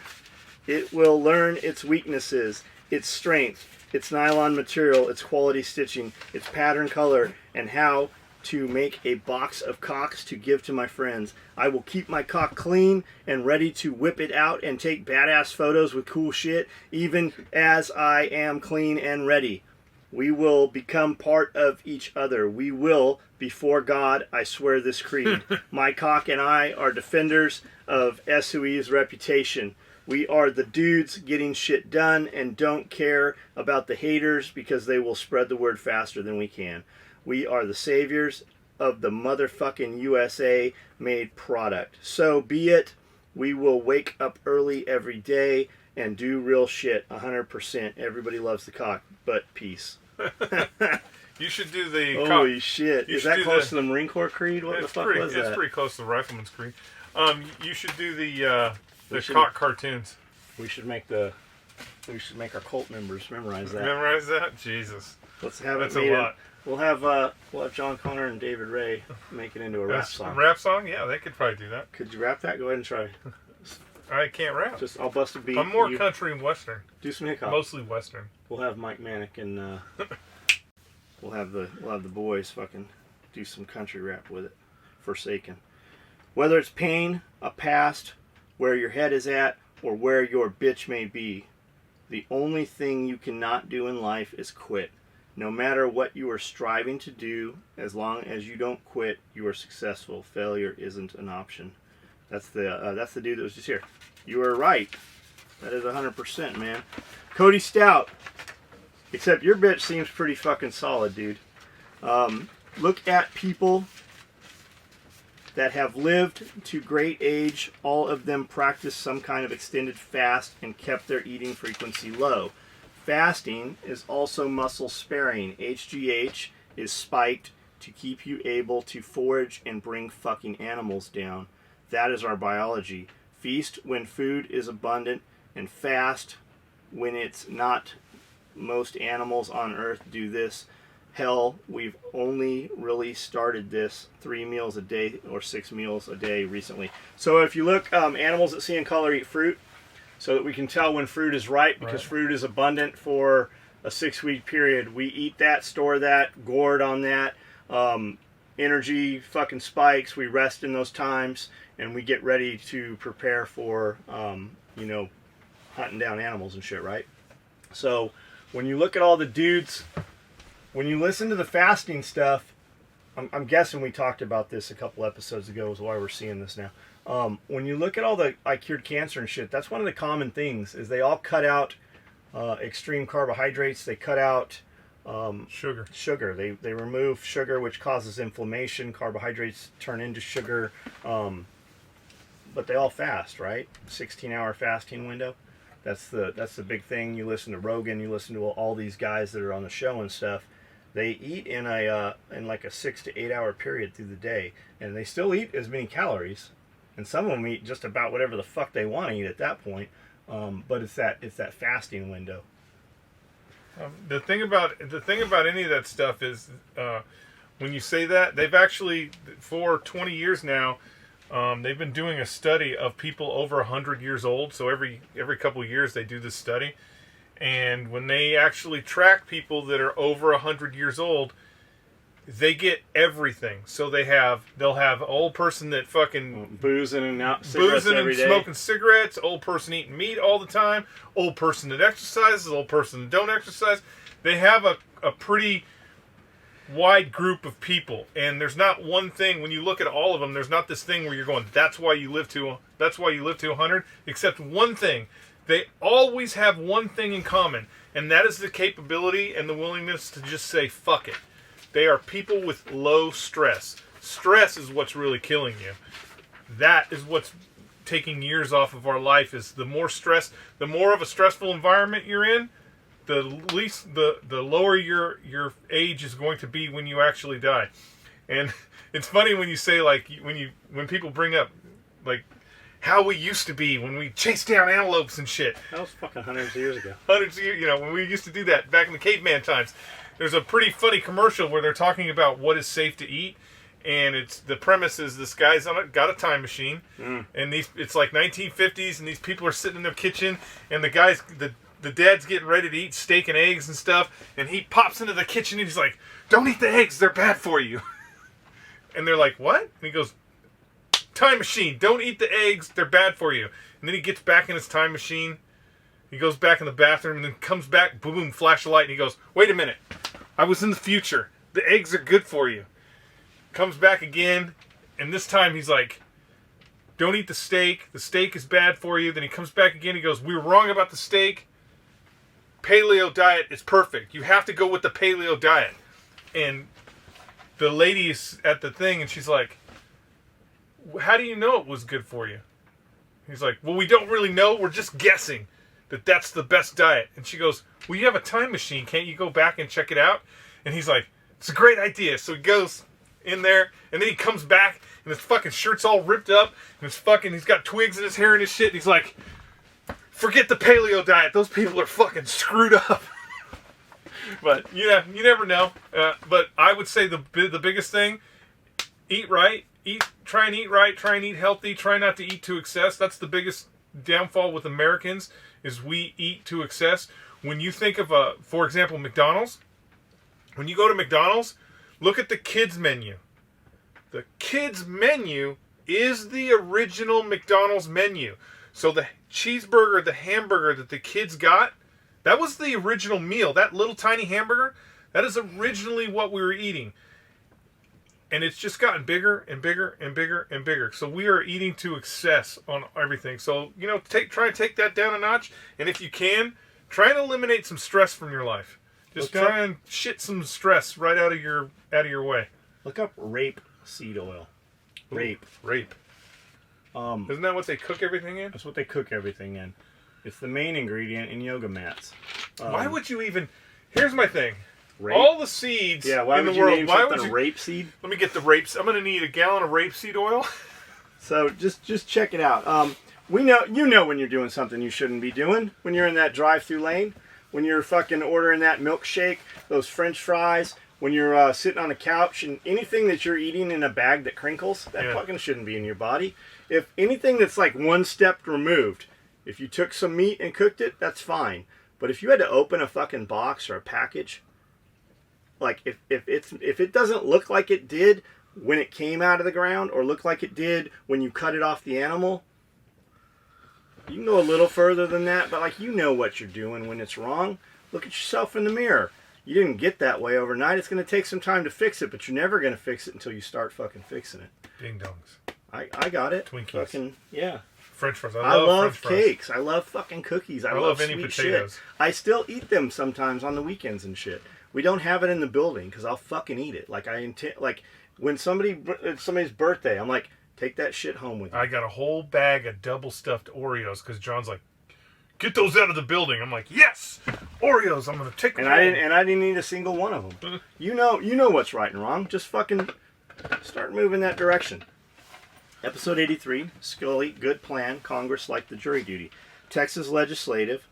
It will learn its weaknesses, its strength, its nylon material, its quality stitching, its pattern color, and how to make a box of cocks to give to my friends. I will keep my cock clean and ready to whip it out and take badass photos with cool shit, even as I am clean and ready. We will become part of each other. We will, before God, I swear this creed. My cock and I are defenders of SOE's reputation. We are the dudes getting shit done and don't care about the haters because they will spread the word faster than we can. We are the saviors of the motherfucking USA made product. So be it. We will wake up early every day and do real shit 100%. Everybody loves the cock, but peace. You should do the holy shit. Is that close to the Marine Corps Creed? What the fuck was that? It's pretty close to the Rifleman's Creed. You should do the cock cartoons. We should make our cult members memorize that. Memorize that? Jesus. Let's have That's it. a lot. We'll have John Connor and David Ray make it into a rap song. A rap song? Yeah, they could probably do that. Could you rap that? Go ahead and try. I can't rap. I'll bust a beat. I'm more country and western. Do some hip hop. Mostly western. We'll have Mike Manick and we'll have the boys fucking do some country rap with it. Forsaken. Whether it's pain, a past, where your head is at, or where your bitch may be, the only thing you cannot do in life is quit. No matter what you are striving to do, as long as you don't quit, you are successful. Failure isn't an option. That's the dude that was just here. You are right. That is 100%, man. Cody Stout. Except your bitch seems pretty fucking solid, dude. Look at people that have lived to great age. All of them practiced some kind of extended fast and kept their eating frequency low. Fasting is also muscle sparing. HGH is spiked to keep you able to forage and bring fucking animals down. That is our biology. Feast when food is abundant and fast when it's not. Most animals on earth do this. Hell, we've only really started this 3 meals a day or 6 meals a day recently. So if you look, animals that see in color eat fruit. so that we can tell when fruit is ripe, because fruit is abundant for a 6-week period. We eat that, store that, gourd on that, energy fucking spikes. We rest in those times, and we get ready to prepare for, you know, hunting down animals and shit, right? So when you look at all the dudes, when you listen to the fasting stuff, I'm guessing we talked about this a couple episodes ago, is why we're seeing this now. When you look at all the I cured cancer and shit, that's one of the common things, is they all cut out extreme carbohydrates. They cut out sugar. They remove sugar, which causes inflammation. Carbohydrates turn into sugar. But they all fast, right? 16-hour fasting window. That's the big thing. You listen to Rogan, you listen to all these guys that are on the show and stuff. They eat in like a 6 to 8 hour period through the day, and they still eat as many calories. And some of them eat just about whatever the fuck they want to eat at that point. But it's that fasting window. The thing about any of that stuff is, when you say that, they've actually, for 20 years now, they've been doing a study of people over 100 years old. So every couple of years they do this study, and when they actually track people that are over 100 years old, they get everything. So they'll have an old person that fucking boozing and smoking cigarettes, old person eating meat all the time, old person that exercises, old person that don't exercise. They have a pretty wide group of people, and there's not one thing. When you look at all of them, there's not this thing where you're going, that's why you live to 100, except one thing. They always have one thing in common, and that is the capability and the willingness to just say fuck it. They are people with low stress. Stress is what's really killing you. That is what's taking years off of our life. Is the more stress, the more of a stressful environment you're in, the lower your age is going to be when you actually die. And it's funny when you say, like, when people bring up, like, how we used to be when we chased down antelopes and shit. That was fucking hundreds of years ago. Hundreds of years, you know, when we used to do that back in the caveman times. There's a pretty funny commercial where they're talking about what is safe to eat, and the premise is this guy's got a time machine, and it's like 1950s, and these people are sitting in their kitchen, and the dad's getting ready to eat steak and eggs and stuff, and he pops into the kitchen and he's like, "Don't eat the eggs, they're bad for you." And they're like, "What?" And he goes, "Time machine, don't eat the eggs, they're bad for you." And then he gets back in his time machine. He goes back in the bathroom and then comes back, boom, flash of light, and he goes, "Wait a minute, I was in the future. The eggs are good for you." Comes back again, and this time he's like, "Don't eat the steak is bad for you." Then he comes back again, he goes, "We were wrong about the steak. Paleo diet is perfect. You have to go with the paleo diet." And the lady's at the thing, and she's like, "How do you know it was good for you?" He's like, "Well, we don't really know. We're just guessing that that's the best diet." And she goes, "Well, you have a time machine. Can't you go back and check it out?" And he's like, "It's a great idea." So he goes in there, and then he comes back, and his fucking shirt's all ripped up, and he's got twigs in his hair and his shit, and he's like, "Forget the paleo diet. Those people are fucking screwed up." But, yeah, you never know. But I would say the biggest thing, eat right. Try and eat right. Try and eat healthy. Try not to eat to excess. That's the biggest downfall with Americans, is we eat to excess. When you think of, for example, McDonald's, when you go to McDonald's, look at the kids menu. The kids menu is the original McDonald's menu. So the cheeseburger, the hamburger that the kids got, that was the original meal. That little tiny hamburger, that is originally what we were eating. And it's just gotten bigger and bigger and bigger and bigger. So we are eating to excess on everything. So, you know, try and take that down a notch. And if you can, try and eliminate some stress from your life. Just try and shit some stress right out of your way. Look up rape seed oil. Rape. Isn't that what they cook everything in? That's what they cook everything in. It's the main ingredient in yoga mats. Why would you even... Here's my thing. Rape? All the seeds in the world... Name why would you rapeseed? Let me get the rapes. I'm going to need a gallon of rapeseed oil. So just check it out. You know when you're doing something you shouldn't be doing. When you're in that drive-through lane. When you're fucking ordering that milkshake, those French fries. When you're sitting on a couch, and anything that you're eating in a bag that crinkles, that fucking shouldn't be in your body. If anything that's like one step removed, If you took some meat and cooked it, that's fine. But if you had to open a fucking box or a package, like if it doesn't look like it did when it came out of the ground or look like it did when you cut it off the animal, you can go a little further than that, but like, you know what you're doing when it's wrong. Look at yourself in the mirror. You didn't get that way overnight. It's going to take some time to fix it, but you're never going to fix it until you start fucking fixing it. Ding dongs. I got it. Twinkies. Fucking, yeah. French fries. I love French cakes. I love fucking cookies. I love any sweet potatoes. shit. I still eat them sometimes on the weekends and shit. We don't have it in the building because I'll fucking eat it. Like when somebody's birthday, I'm like, take that shit home with you. I got a whole bag of double stuffed Oreos because John's like, get those out of the building. I'm like, yes, Oreos. I'm gonna take them. And I didn't eat a single one of them. You know what's right and wrong. Just fucking start moving that direction. Episode 83, Skully, good plan. Congress like the jury duty. Texas legislative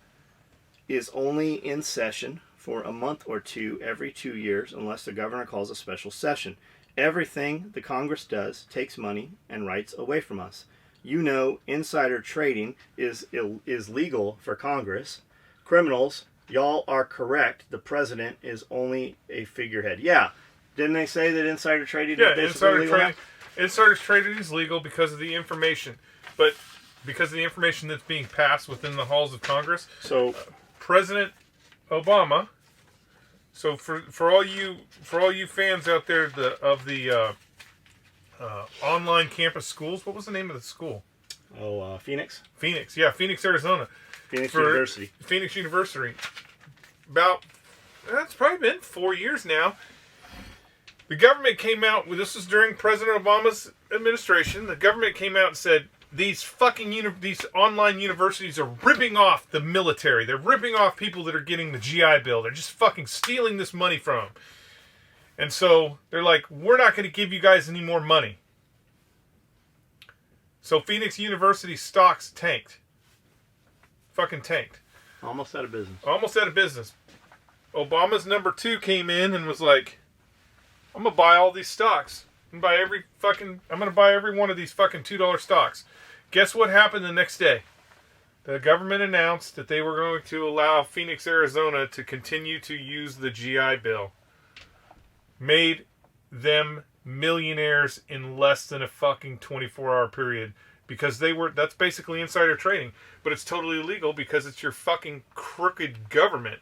is only in session for a month or two every 2 years unless the governor calls a special session. Everything the Congress does takes money and rights away from us. You know, insider trading is legal for Congress. Criminals, y'all are correct. The president is only a figurehead. Yeah. Didn't they say that insider trading is basically legal? Insider trading is legal because of the information, but because of the information that's being passed within the halls of Congress. So, President Obama. So for all you fans out there of the online campus schools, what was the name of the school? Phoenix. Phoenix, yeah, Phoenix, Arizona. Phoenix University. Phoenix University. That's probably been 4 years now. The government came out, this was during President Obama's administration, the government came out and said, these online universities are ripping off the military. They're ripping off people that are getting the GI Bill. They're just fucking stealing this money from them. And so they're like, we're not going to give you guys any more money. So Phoenix University stocks tanked. Fucking tanked. Almost out of business. Almost out of business. Obama's number 2 came in and was like, I'm going to buy all these stocks. I'm going to buy every one of these fucking $2 stocks. Guess what happened the next day? The government announced that they were going to allow Phoenix, Arizona to continue to use the GI Bill. Made them millionaires in less than a fucking 24-hour period because that's basically insider trading, but it's totally illegal because it's your fucking crooked government.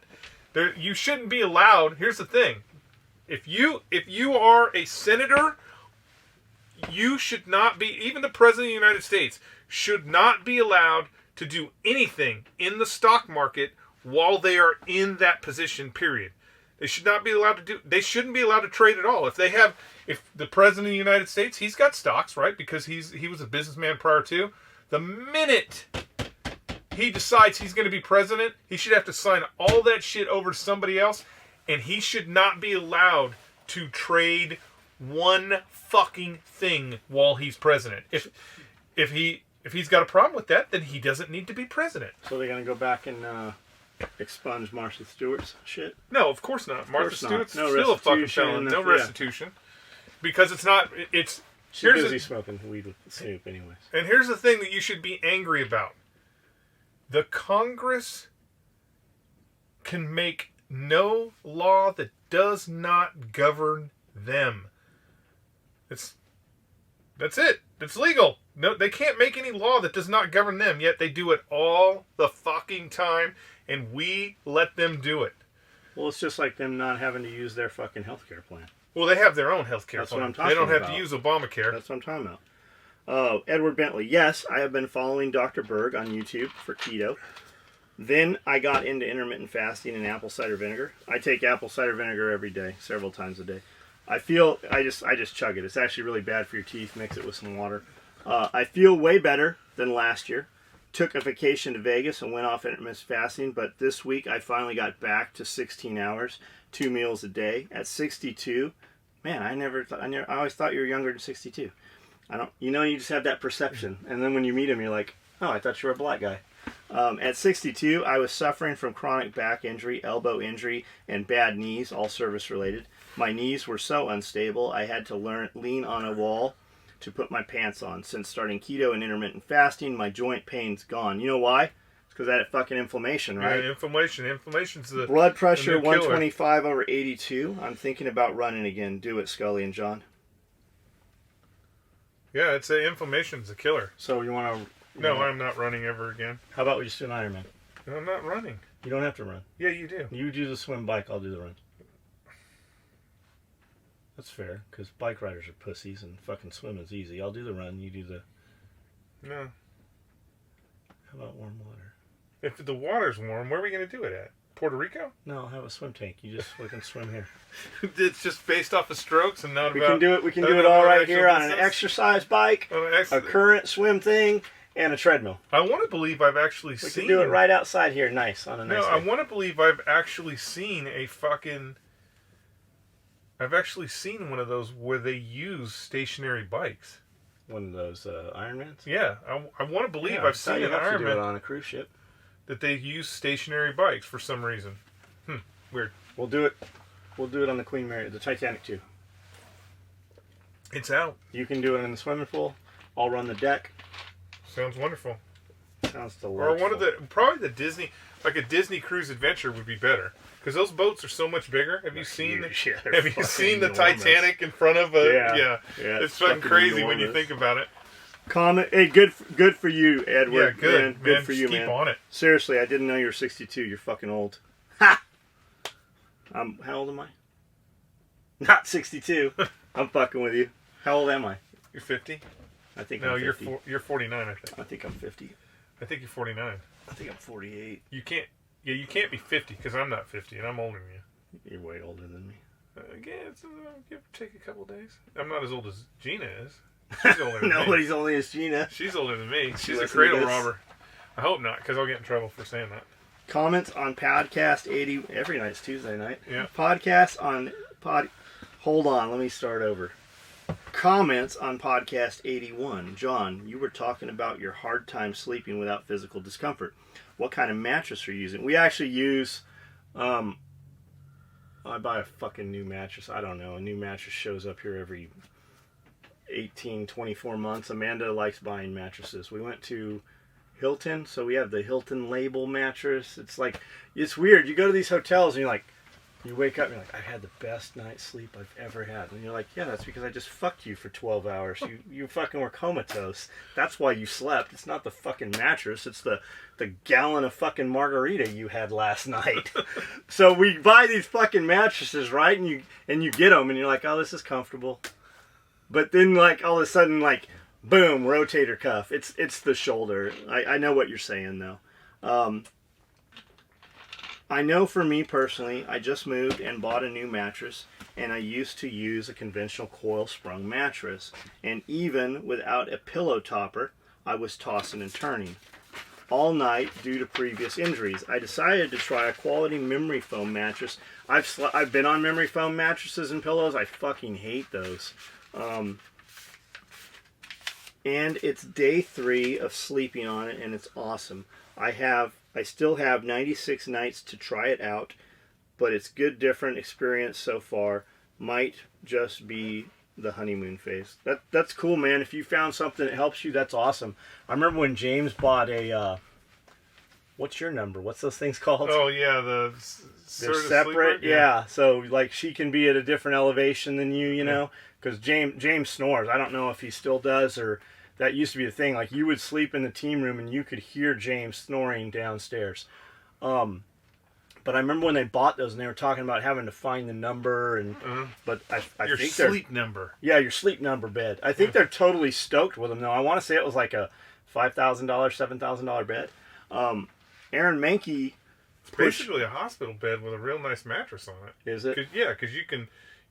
You shouldn't be allowed. Here's the thing. If you are a senator, you should not be, even the President of the United States, should not be allowed to do anything in the stock market while they are in that position, period. They should not be allowed to they shouldn't be allowed to trade at all. If the President of the United States, he's got stocks, right? Because he was a businessman prior to. The minute he decides he's going to be president, he should have to sign all that shit over to somebody else, and he should not be allowed to trade one fucking thing while he's president. If he's got a problem with that, then he doesn't need to be president. So they're gonna go back and expunge Martha Stewart's shit? No, of course not. Martha Stewart's no still a fucking felon. No restitution. Because it's not. She's busy smoking weed with Snoop, anyways. And here's the thing that you should be angry about: the Congress can make no law that does not govern them. That's it. It's legal. No, they can't make any law that does not govern them, yet they do it all the fucking time, and we let them do it. Well, it's just like them not having to use their fucking healthcare plan. Well, they have their own healthcare plan. That's what I'm talking about. They don't have to use Obamacare. That's what I'm talking about. Edward Bentley. Yes, I have been following Dr. Berg on YouTube for keto. Then I got into intermittent fasting and apple cider vinegar. I take apple cider vinegar every day, several times a day. I just chug it. It's actually really bad for your teeth. Mix it with some water. I feel way better than last year. Took a vacation to Vegas and went off intermittent fasting, but this week I finally got back to 16 hours, 2 meals a day. At 62, man, I always thought you were younger than 62. You just have that perception, and then when you meet him, you're like, oh, I thought you were a black guy. At 62, I was suffering from chronic back injury, elbow injury, and bad knees, all service related. My knees were so unstable, I had to lean on a wall to put my pants on. Since starting keto and intermittent fasting, my joint pain's gone. You know why? Because that fucking inflammation, right? Yeah, inflammation's the blood pressure the new killer. 125/82. I'm thinking about running again. Do it, Skully and John. Yeah, it's inflammation's a killer. So you want to? No, I'm not running ever again. How about we just do an Ironman? No, I'm not running. You don't have to run. Yeah, you do. You do the swim bike. I'll do the run. That's fair, because bike riders are pussies and fucking swimming's easy. I'll do the run. You do the. No. How about warm water? If the water's warm, where are we going to do it at? Puerto Rico? No, I'll have a swim tank. We can swim here. It's just based off of strokes and not We about... can do it. We can do it all right here on an distance? exercise bike, a current swim thing, and a treadmill. I want to believe I've actually We seen... can do it right outside here. Nice. On a nice No, day. I want to believe I've actually seen a fucking... I've actually seen one of those where they use stationary bikes. One of those Ironmans? Yeah, I want to believe Yeah, I've seen an you have to do it Ironman on a cruise ship. that they use stationary bikes for some reason. Weird. We'll do it. We'll do it on the Queen Mary, the Titanic too. It's out. You can do it in the swimming pool. I'll run the deck. Sounds wonderful. Sounds Or delightful. probably the Disney, like a Disney cruise adventure would be better. Because those boats are so much bigger. Have you seen? they're Have you fucking seen the enormous. Titanic in front of a? Yeah. It's fucking crazy when you enormous. think about it. Comment. Hey, good for you, Edward. Yeah, good, man. Good for Just you, keep man. on it. Seriously, I didn't know you were 62. You're fucking old. Ha! How old am I? Not 62. I'm fucking with you. How old am I? You're 50. I think No, I'm 50. you're 49. I think. I think I'm 50. I think you're 49. I think I'm 48. You can't. Yeah, you can't be 50 because I'm not 50 and I'm older than you. You're way older than me. Again, it's give or take a couple days. I'm not as old as Gina is. She's older than me. Nobody's only as Gina. She's older than me. She's a listen to cradle this? robber. I hope not, because I'll get in trouble for saying that. Comments on podcast 80. Every night's Tuesday night. Yeah. Podcast on Hold on, let me start over. Comments on podcast 81. John, you were talking about your hard time sleeping without physical discomfort. What kind of mattress are you using? We actually use, I buy a fucking new mattress. I don't know. A new mattress shows up here every 18, 24 months. Amanda likes buying mattresses. We went to Hilton, so we have the Hilton label mattress. It's weird. You go to these hotels and you wake up and you're like, I had the best night's sleep I've ever had. And you're like, yeah, that's because I just fucked you for 12 hours. You fucking were comatose. That's why you slept. It's not the fucking mattress. It's the gallon of fucking margarita you had last night. So we buy these fucking mattresses, right? And you get them and you're like, oh, this is comfortable. But then all of a sudden, boom, rotator cuff. It's the shoulder. I know what you're saying though. I know for me personally, I just moved and bought a new mattress, and I used to use a conventional coil sprung mattress, and even without a pillow topper, I was tossing and turning all night due to previous injuries. I decided to try a quality memory foam mattress. I've been on memory foam mattresses and pillows. I fucking hate those. And it's day 3 of sleeping on it, and it's awesome. I still have 96 nights to try it out, but it's good, different experience so far. Might just be the honeymoon phase. That's cool, man. If you found something that helps you, that's awesome. I remember when James bought a, what's your number? What's those things called? Oh, yeah, They're separate, yeah. So she can be at a different elevation than you know, because James snores. I don't know if he still does, or that used to be the thing. You would sleep in the team room and you could hear James snoring downstairs. But I remember when they bought those and they were talking about having to find the number and. But I your think sleep number. Yeah, your sleep number bed. I think they're totally stoked with them though. I want to say it was like a $5,000, $7,000 bed. Aaron Mankey. It's basically a hospital bed with a real nice mattress on it. Is it? Because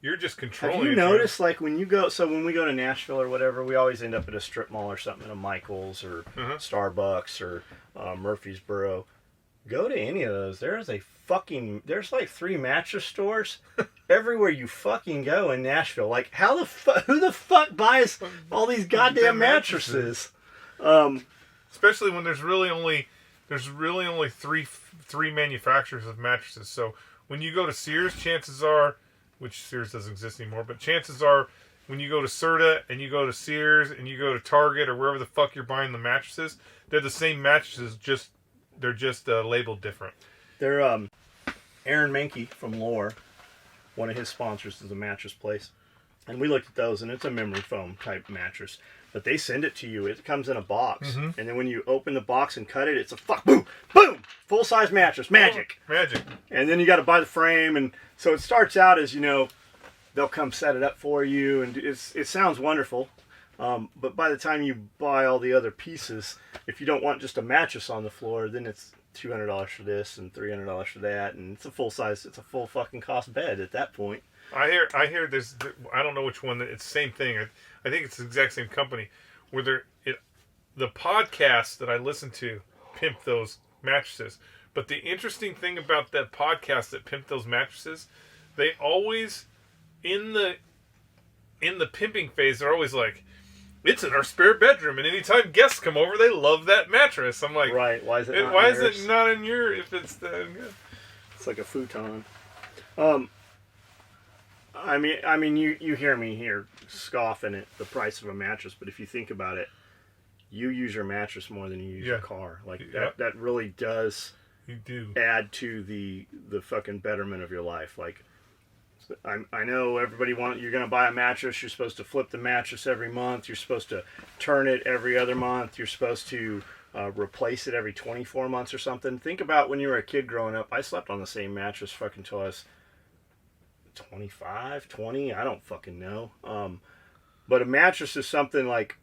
you're just controlling. Have you noticed, when you go, so when we go to Nashville or whatever, we always end up at a strip mall or something, at a Michael's or Starbucks or Murfreesboro. Go to any of those. There's 3 mattress stores everywhere you fucking go in Nashville. Who the fuck buys all these goddamn mattresses? Especially when there's really only three manufacturers of mattresses. So when you go to Sears, chances are, which Sears doesn't exist anymore, but chances are when you go to Serta and you go to Sears and you go to Target or wherever the fuck you're buying the mattresses, they're the same mattresses, just They're just labeled different. They're Aaron Mankey from Lore. One of his sponsors is a mattress place, and we looked at those, and it's a memory foam type mattress. But they send it to you. It comes in a box, and then when you open the box and cut it, it's a boom, full size mattress, magic. Oh, magic. And then you got to buy the frame, and so it starts out as they'll come set it up for you, and it sounds wonderful. But by the time you buy all the other pieces, if you don't want just a mattress on the floor, then it's $200 for this and $300 for that, and it's a full fucking cost bed at that point. I hear there's, I don't know which one, it's the same thing. I think it's the exact same company where the podcasts that I listen to pimp those mattresses. But the interesting thing about that podcast that pimp those mattresses, they always in the pimping phase, they're always like, it's in our spare bedroom, and anytime guests come over, they love that mattress. I'm like, right? Why is it not in your? If it's the, it's like a futon. I mean, you hear me here scoffing at the price of a mattress, but if you think about it, you use your mattress more than you use your car. Like that really does. You do add to the fucking betterment of your life. Like, I know everybody you're going to buy a mattress. You're supposed to flip the mattress every month. You're supposed to turn it every other month. You're supposed to replace it every 24 months or something. Think about when you were a kid growing up. I slept on the same mattress fucking till I was 25, 20. I don't fucking know. But a mattress is something like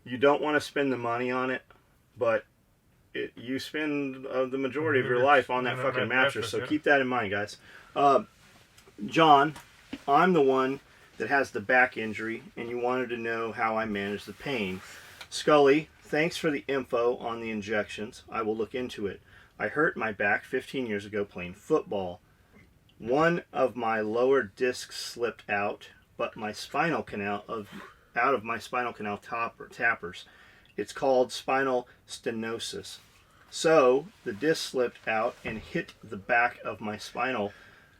you don't want to spend the money on it, but you spend the majority of your life on that fucking mattress. So keep that in mind, guys. John, I'm the one that has the back injury, and you wanted to know how I manage the pain. Skully, thanks for the info on the injections. I will look into it. I hurt my back 15 years ago playing football. One of my lower discs slipped out, but my spinal canal out of my spinal canal tappers. It's called spinal stenosis. So the disc slipped out and hit the back of my spinal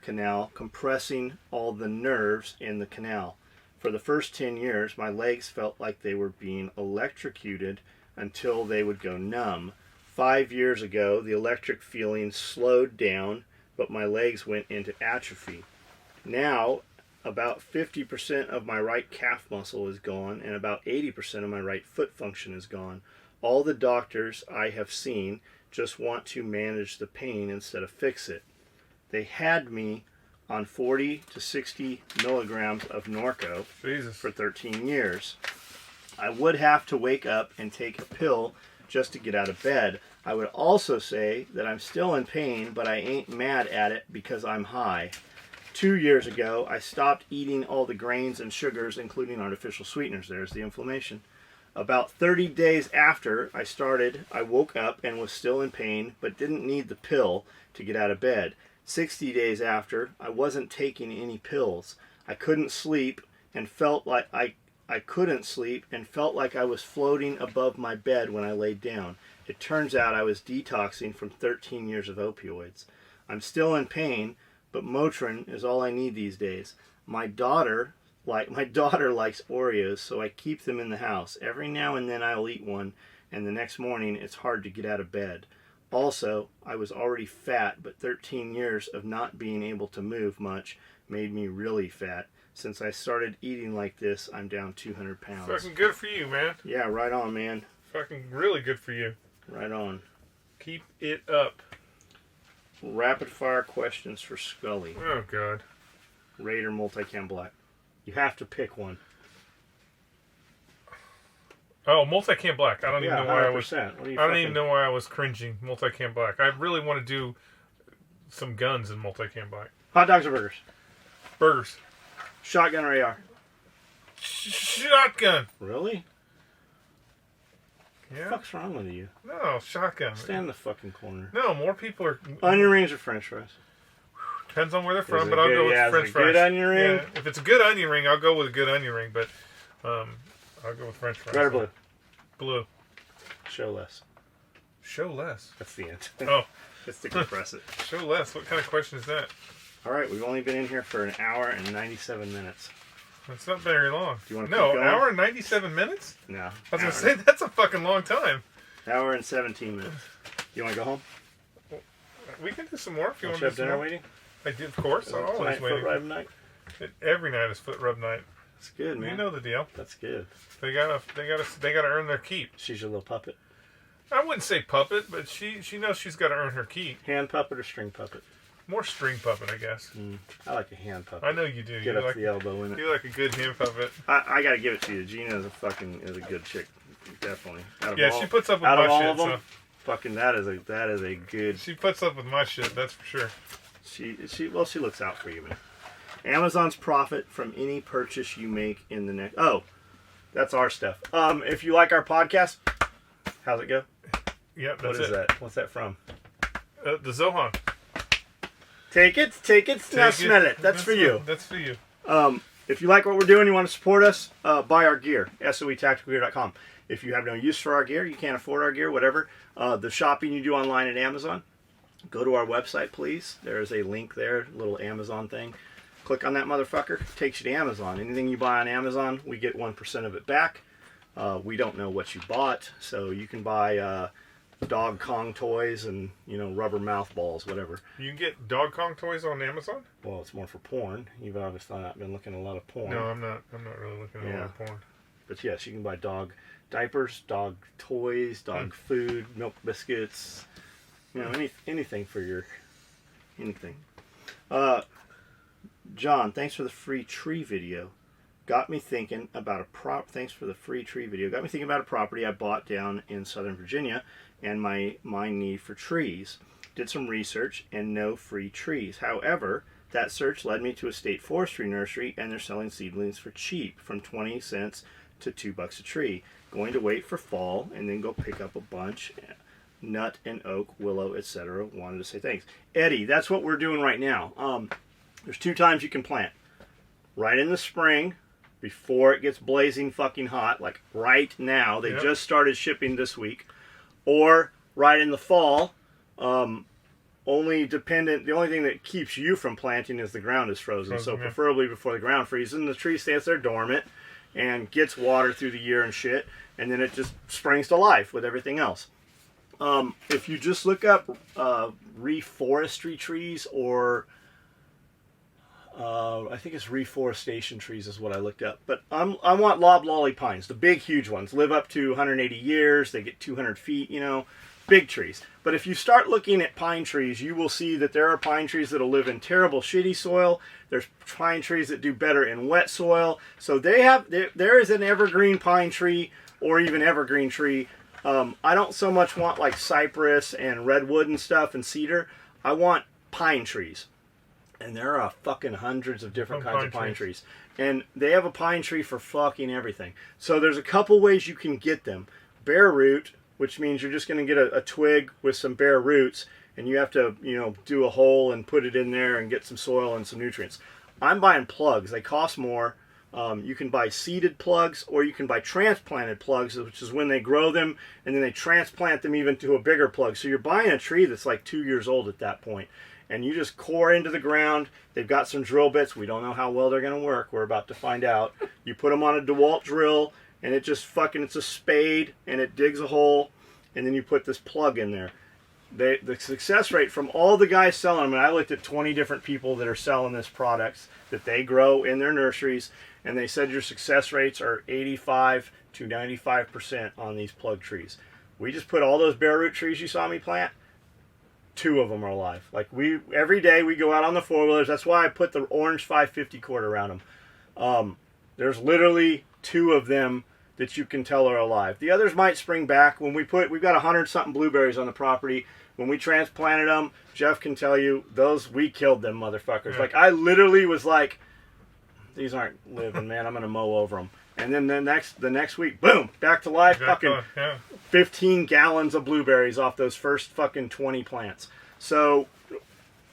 canal, compressing all the nerves in the canal. For the first 10 years, my legs felt like they were being electrocuted until they would go numb. 5 years ago, the electric feeling slowed down, but my legs went into atrophy. Now, about 50% of my right calf muscle is gone, and about 80% of my right foot function is gone. All the doctors I have seen just want to manage the pain instead of fix it. They had me on 40 to 60 milligrams of Norco for 13 years. I would have to wake up and take a pill just to get out of bed. I would also say that I'm still in pain, but I ain't mad at it because I'm high. 2 years ago, I stopped eating all the grains and sugars, including artificial sweeteners. There's the inflammation. About 30 days after I started, I woke up and was still in pain, but didn't need the pill to get out of bed. 60 days after, I wasn't taking any pills. I couldn't sleep and felt like I felt like I was floating above my bed when I laid down. It turns out I was detoxing from 13 years of opioids. I'm still in pain, but Motrin is all I need these days. My daughter likes Oreos, so I keep them in the house. Every now and then I'll eat one, and the next morning it's hard to get out of bed. Also, I was already fat, but 13 years of not being able to move much made me really fat. Since I started eating like this, I'm down 200 pounds. Fucking good for you, man. Yeah, right on, man. Fucking really good for you. Right on. Keep it up. Rapid fire questions for Skully. Oh, God. Raider Multicam Black. You have to pick one. Oh, Multicam Black. I don't even know why 100%. I don't even know why I was cringing. Multicam Black. I really want to do some guns in Multicam Black. Hot dogs or burgers? Burgers. Shotgun or AR? Shotgun. Really? Yeah. What the fuck's wrong with you? No, shotgun. Stand in the fucking corner. No, more people are... Onion rings or French fries? Depends on where they're from, but I'll go with French fries. Good onion ring? Yeah, if it's a good onion ring, I'll go with a good onion ring, but I'll go with French fries. Red or blue? Blue. Show less. Show less? That's the end. Oh. Just to compress it. Show less? What kind of question is that? All right, we've only been in here for an hour and 97 minutes. That's not very long. Do you want to keep going? No, an hour and 97 minutes? No. I was going to say, that's a fucking long time. Hour and 17 minutes. You want to go home? We can do some more if you want to to have do some dinner more. waiting? I do, of course. I'm always waiting. Foot rub night? Every night is foot rub night. That's good, man. You know the deal. That's good. They gotta earn their keep. She's your little puppet. I wouldn't say puppet, but she knows she's got to earn her keep. Hand puppet or string puppet? More string puppet, I guess. I like a hand puppet. I know you do. Get you up like, to the elbow in it. You like a good hand puppet. I gotta give it to you. Gina is a good chick, definitely. She puts up with out my of all shit. of them, So. fucking that is a good. She puts up with my shit. That's for sure. She looks out for you, man. Amazon's profit from any purchase you make in the next. Oh, that's our stuff. If you like our podcast, how's it go? Yep, that's What is it. that? What's that from? The Zohan. Take it. Now smell it. That's for you. That's for you. If you like what we're doing, you want to support us, buy our gear. SOEtacticalgear.com. If you have no use for our gear, you can't afford our gear, whatever. The shopping you do online at Amazon, go to our website, please. There is a link there, little Amazon thing. Click on that motherfucker. It takes you to Amazon. Anything you buy on Amazon, we get 1% of it back. We don't know what you bought, so you can buy dog Kong toys and rubber mouth balls, whatever. You can get dog Kong toys on Amazon? Well, it's more for porn. You've obviously not been looking at a lot of porn. No, I'm not really looking at a lot of porn. But yes, you can buy dog diapers, dog toys, dog food, milk biscuits. Anything for your anything. John, thanks for the free tree video. Got me thinking about Thanks for the free tree video. Got me thinking about a property I bought down in Southern Virginia and my need for trees. Did some research and no free trees. However, that search led me to a state forestry nursery and they're selling seedlings for cheap, from 20 cents to $2 a tree. Going to wait for fall and then go pick up a bunch. Nut and oak, willow, etc. Wanted to say thanks. Eddie, that's what we're doing right now. There's 2 times you can plant. Right in the spring, before it gets blazing fucking hot, like right now. They just started shipping this week. Or right in the fall. The only thing that keeps you from planting is the ground is frozen. So preferably before the ground freezes and the tree stands there dormant and gets water through the year and shit. And then it just springs to life with everything else. If you just look up reforestry trees or I think it's reforestation trees is what I looked up. But I want loblolly pines, the big, huge ones. Live up to 180 years. They get 200 feet, big trees. But if you start looking at pine trees, you will see that there are pine trees that will live in terrible, shitty soil. There's pine trees that do better in wet soil. So there is an evergreen pine tree or even evergreen tree. I don't so much want like cypress and redwood and stuff and cedar. I want pine trees. And there are fucking hundreds of different kinds of pine trees. And they have a pine tree for fucking everything. So there's a couple ways you can get them. Bare root, which means you're just going to get a twig with some bare roots. And you have to, do a hole and put it in there and get some soil and some nutrients. I'm buying plugs. They cost more. You can buy seeded plugs or you can buy transplanted plugs, which is when they grow them and then they transplant them even to a bigger plug. So you're buying a tree that's like 2 years old at that point. And you just core into the ground. They've got some drill bits. We don't know how well they're going to work. We're about to find out. You put them on a DeWalt drill, and it just it's a spade, and it digs a hole, and then you put this plug in there. The success rate from all the guys selling them, and I looked at 20 different people that are selling this products that they grow in their nurseries, and they said your success rates are 85 to 95% on these plug trees. We just put all those bare root trees you saw me plant. 2 of them are alive. Like every day we go out on the 4-wheelers. That's why I put the orange 550 cord around them. There's literally 2 of them that you can tell are alive. The others might spring back. We've got 100-something blueberries on the property. When we transplanted them, Jeff can tell you, we killed them motherfuckers. Yeah. Like I literally was like, these aren't living, man. I'm gonna mow over them. And then the next week, boom, back to life. Fucking 15 gallons of blueberries off those first fucking 20 plants. So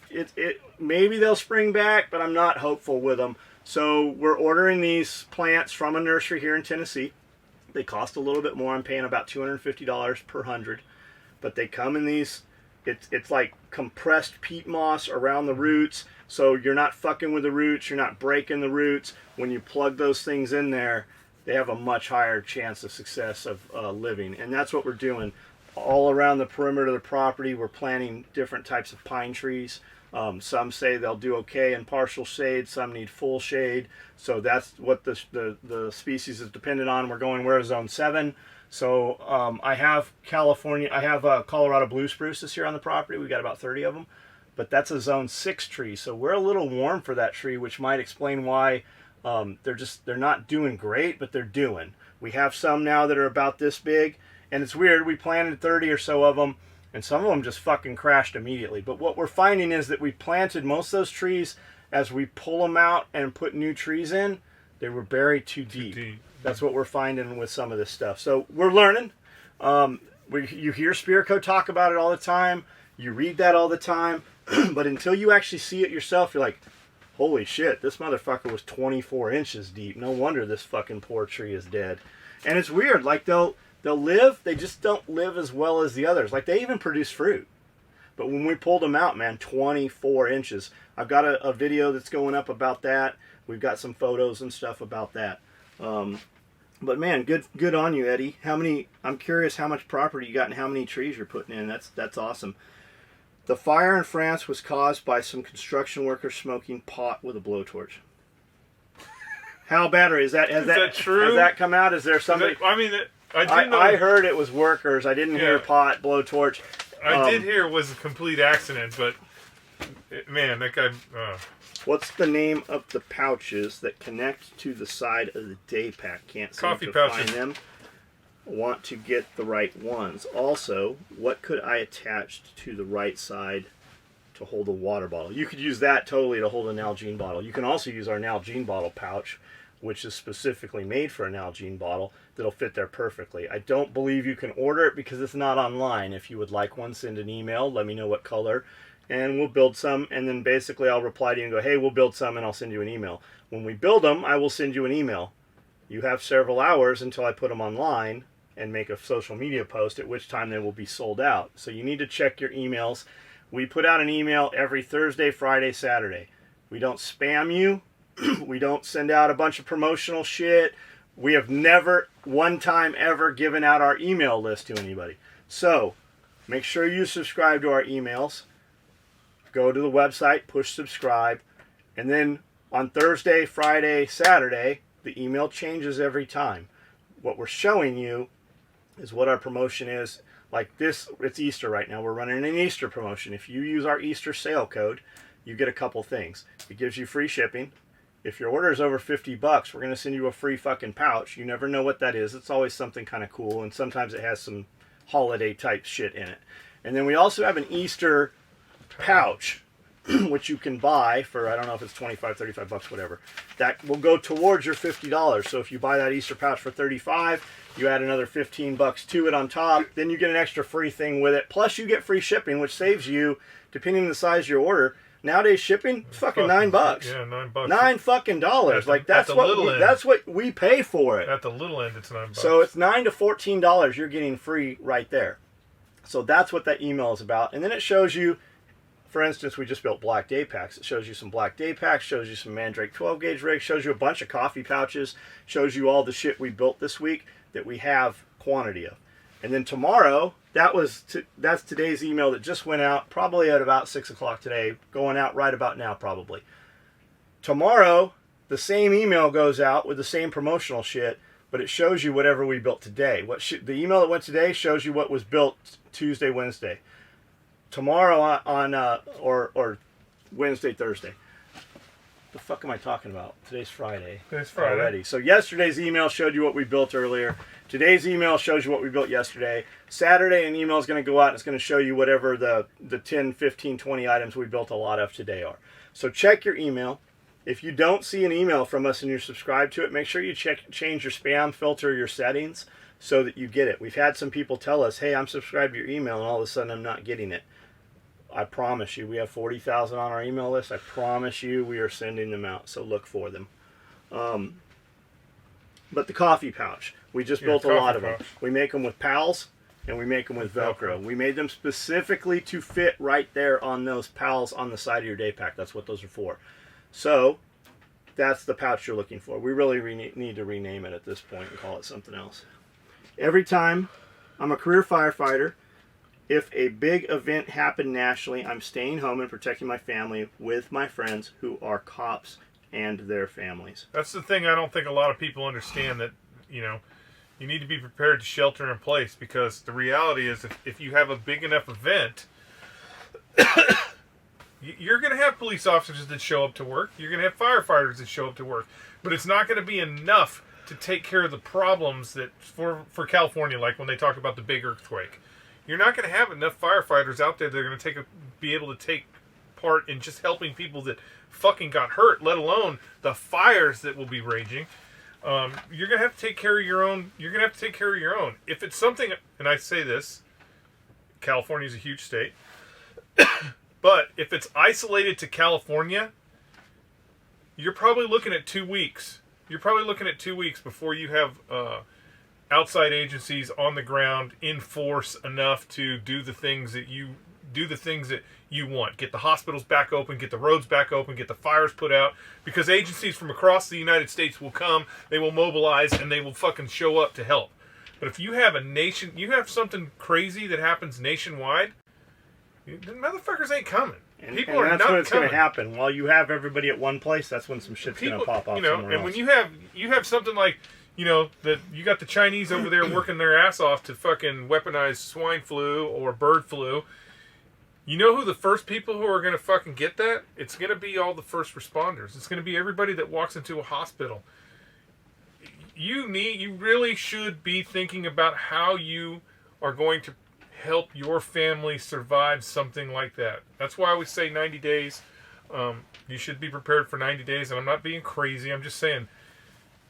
it maybe they'll spring back, but I'm not hopeful with them. So we're ordering these plants from a nursery here in Tennessee. They cost a little bit more. I'm paying about $250 per 100, but they come in these. It's like compressed peat moss around the roots, so you're not fucking with the roots. You're not breaking the roots. When you plug those things in there, they have a much higher chance of success of living, and that's what we're doing. all around the perimeter of the property. We're planting different types of pine trees. Some say they'll do okay in partial shade. Some need full shade. So that's what the species is dependent on. We're zone 7. So I have Colorado blue spruces here on the property. We've got about 30 of them. But that's a zone 6 tree. So we're a little warm for that tree, which might explain why they're not doing great, but they're doing. We have some now that are about this big. And it's weird. We planted 30 or so of them. And some of them just fucking crashed immediately. But what we're finding is that we planted most of those trees, as we pull them out and put new trees in, they were buried too deep. That's what we're finding with some of this stuff. So we're learning. You hear Spearco talk about it all the time. You read that all the time. But until you actually see it yourself, you're like, holy shit, this motherfucker was 24 inches deep. No wonder this fucking poor tree is dead. And it's weird. Like, they'll live, they just don't live as well as the others. Like, they even produce fruit. But when we pulled them out, man, 24 inches. I've got a video that's going up about that. We've got some photos and stuff about that. But man, good on you, Eddie. I'm curious how much property you got and how many trees you're putting in. That's awesome. The fire in France was caused by some construction workers smoking pot with a blowtorch. How bad is that? Is that true? Has that come out? Is there somebody? I heard it was workers. I didn't hear pot, blowtorch. I did hear it was a complete accident, but man, that guy. What's the name of the pouches that connect to the side of the day pack? Can't seem Coffee to pouches. find them. Want to get the right ones. Also, what could I attach to the right side to hold a water bottle? You could use that totally to hold an Nalgene bottle. You can also use our Nalgene bottle pouch, which is specifically made for a Nalgene bottle, that'll fit there perfectly. I don't believe you can order it because it's not online. If you would like one, send an email, let me know what color, and we'll build some, and then basically I'll reply to you and go, hey, we'll build some, and I'll send you an email. When we build them, I will send you an email. You have several hours until I put them online and make a social media post, at which time they will be sold out. So you need to check your emails. We put out an email every Thursday, Friday, Saturday. We don't spam you. We don't send out a bunch of promotional shit. We have never, one time ever, given out our email list to anybody. So make sure you subscribe to our emails. Go to the website, push subscribe, and then on Thursday, Friday, Saturday, the email changes every time. What we're showing you is what our promotion is. Like this, it's Easter right now. We're running an Easter promotion. If you use our Easter sale code, you get a couple things. It gives you free shipping. If your order is over $50, we're going to send you a free fucking pouch. You never know what that is. It's always something kind of cool, and sometimes it has some holiday type shit in it. And then we also have an Easter pouch, which you can buy for, I don't know if it's $25, $35, whatever. That will go towards your $50. So if you buy that Easter pouch for $35, you add another $15 to it on top, then you get an extra free thing with it. Plus you get free shipping, which saves you, depending on the size of your order. Nowadays shipping, it's fucking $9. Yeah, $9. $9 fucking dollars. Like that's what we pay for it. At the little end, it's $9. So it's $9 to $14 you're getting free right there. So that's what that email is about. And then it shows you, for instance, we just built black day packs. It shows you some black day packs, shows you some Mandrake 12 gauge rigs, shows you a bunch of coffee pouches, shows you all the shit we built this week that we have quantity of. And then tomorrow, that's today's email that just went out, probably at about 6 o'clock today, going out right about now probably. Tomorrow, the same email goes out with the same promotional shit, but it shows you whatever we built today. The email that went today shows you what was built Tuesday, Wednesday. Tomorrow or Wednesday, Thursday. The fuck am I talking about? Today's Friday. Today's Friday. Already. So yesterday's email showed you what we built earlier. Today's email shows you what we built yesterday. Saturday, an email is going to go out and it's going to show you whatever the 10, 15, 20 items we built a lot of today are. So check your email. If you don't see an email from us and you're subscribed to it, make sure you change your spam filter, your settings, so that you get it. We've had some people tell us, hey, I'm subscribed to your email, and all of a sudden I'm not getting it. I promise you, we have 40,000 on our email list. I promise you we are sending them out, so look for them. But the coffee pouch, we just built a lot of them. We make them with pals, and we make them with Velcro. We made them specifically to fit right there on those pals on the side of your day pack. That's what those are for. So that's the pouch you're looking for. We really need to rename it at this point and call it something else. Every time, I'm a career firefighter. If a big event happened nationally, I'm staying home and protecting my family with my friends who are cops and their families. That's the thing I don't think a lot of people understand, that, you know, you need to be prepared to shelter in place, because the reality is if you have a big enough event, you're going to have police officers that show up to work. You're going to have firefighters that show up to work. But it's not going to be enough to take care of the problems that, for California, like when they talk about the big earthquake. You're not going to have enough firefighters out there that are going to be able to take part in just helping people that fucking got hurt, let alone the fires that will be raging. You're going to have to take care of your own. You're going to have to take care of your own. If it's something, and I say this, California's a huge state, but if it's isolated to California, you're probably looking at 2 weeks. You're probably looking at 2 weeks before you have outside agencies on the ground in force enough to do the things that you want. Get the hospitals back open, get the roads back open, get the fires put out, because agencies from across the United States will come, they will mobilize, and they will fucking show up to help. But if you have you have something crazy that happens nationwide, the motherfuckers ain't coming. People are that's not when it's coming. Going to happen. While you have everybody at one place, that's when some shit's going to pop off. You know, somewhere and else. when you have something like, you know, that you got the Chinese over there working their ass off to fucking weaponize swine flu or bird flu. You know who the first people who are going to fucking get that? It's going to be all the first responders. It's going to be everybody that walks into a hospital. You really should be thinking about how you are going to help your family survive something like that. That's why we say 90 days. You should be prepared for 90 days. And I'm not being crazy. I'm just saying,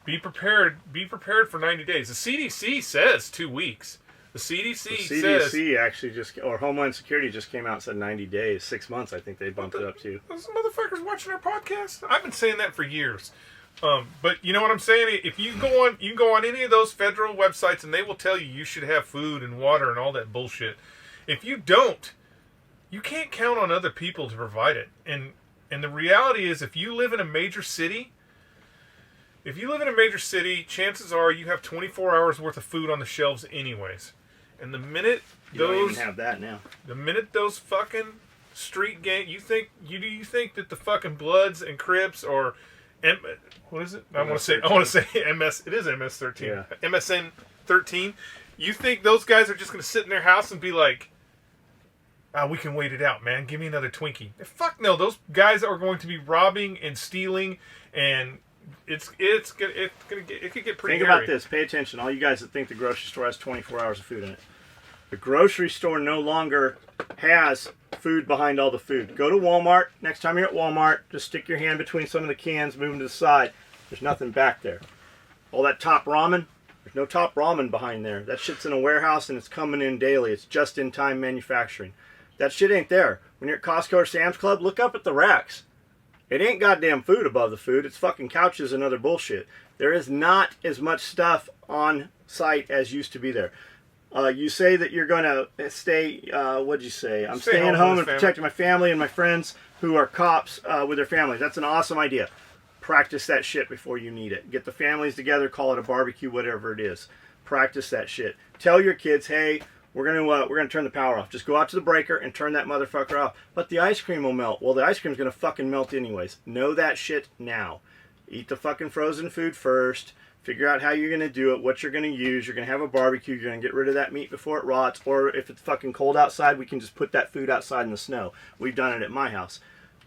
be prepared. Be prepared for 90 days. The CDC says 2 weeks. The CDC says... actually or Homeland Security just came out and said 90 days. 6 months, I think they bumped it up to. Those motherfuckers watching our podcast? I've been saying that for years. But you know what I'm saying? If you can go on any of those federal websites and they will tell you should have food and water and all that bullshit. If you don't, you can't count on other people to provide it. And the reality is, if you live in a major city, chances are you have 24 hours worth of food on the shelves anyways. And the minute you don't even have that now. The minute those fucking street gang, you think that the fucking Bloods and Crips or what is it? I want to say MS. It is MS-13. Yeah. MSN-13. You think those guys are just going to sit in their house and be like, we can wait it out, man. Give me another Twinkie. Fuck no. Those guys are going to be robbing and stealing, and it could get pretty. Think about this. Pay attention, all you guys that think the grocery store has 24 hours of food in it. The grocery store no longer has food behind all the food. Go to Walmart. Next time you're at Walmart, just stick your hand between some of the cans, move them to the side. There's nothing back there. All that top ramen, there's no top ramen behind there. That shit's in a warehouse and it's coming in daily. It's just-in-time manufacturing. That shit ain't there. When you're at Costco or Sam's Club, look up at the racks. It ain't goddamn food above the food. It's fucking couches and other bullshit. There is not as much stuff on site as used to be there. You say that you're going to stay, what'd you say? I'm staying home and protecting my family and my friends who are cops with their families. That's an awesome idea. Practice that shit before you need it. Get the families together, call it a barbecue, whatever it is. Practice that shit. Tell your kids, hey, we're gonna turn the power off. Just go out to the breaker and turn that motherfucker off. But the ice cream will melt. Well, the ice cream's gonna fucking melt anyways. Know that shit now. Eat the fucking frozen food first. Figure out how you're going to do it, what you're going to use. You're going to have a barbecue. You're going to get rid of that meat before it rots. Or if it's fucking cold outside, we can just put that food outside in the snow. We've done it at my house.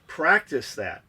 Practice that.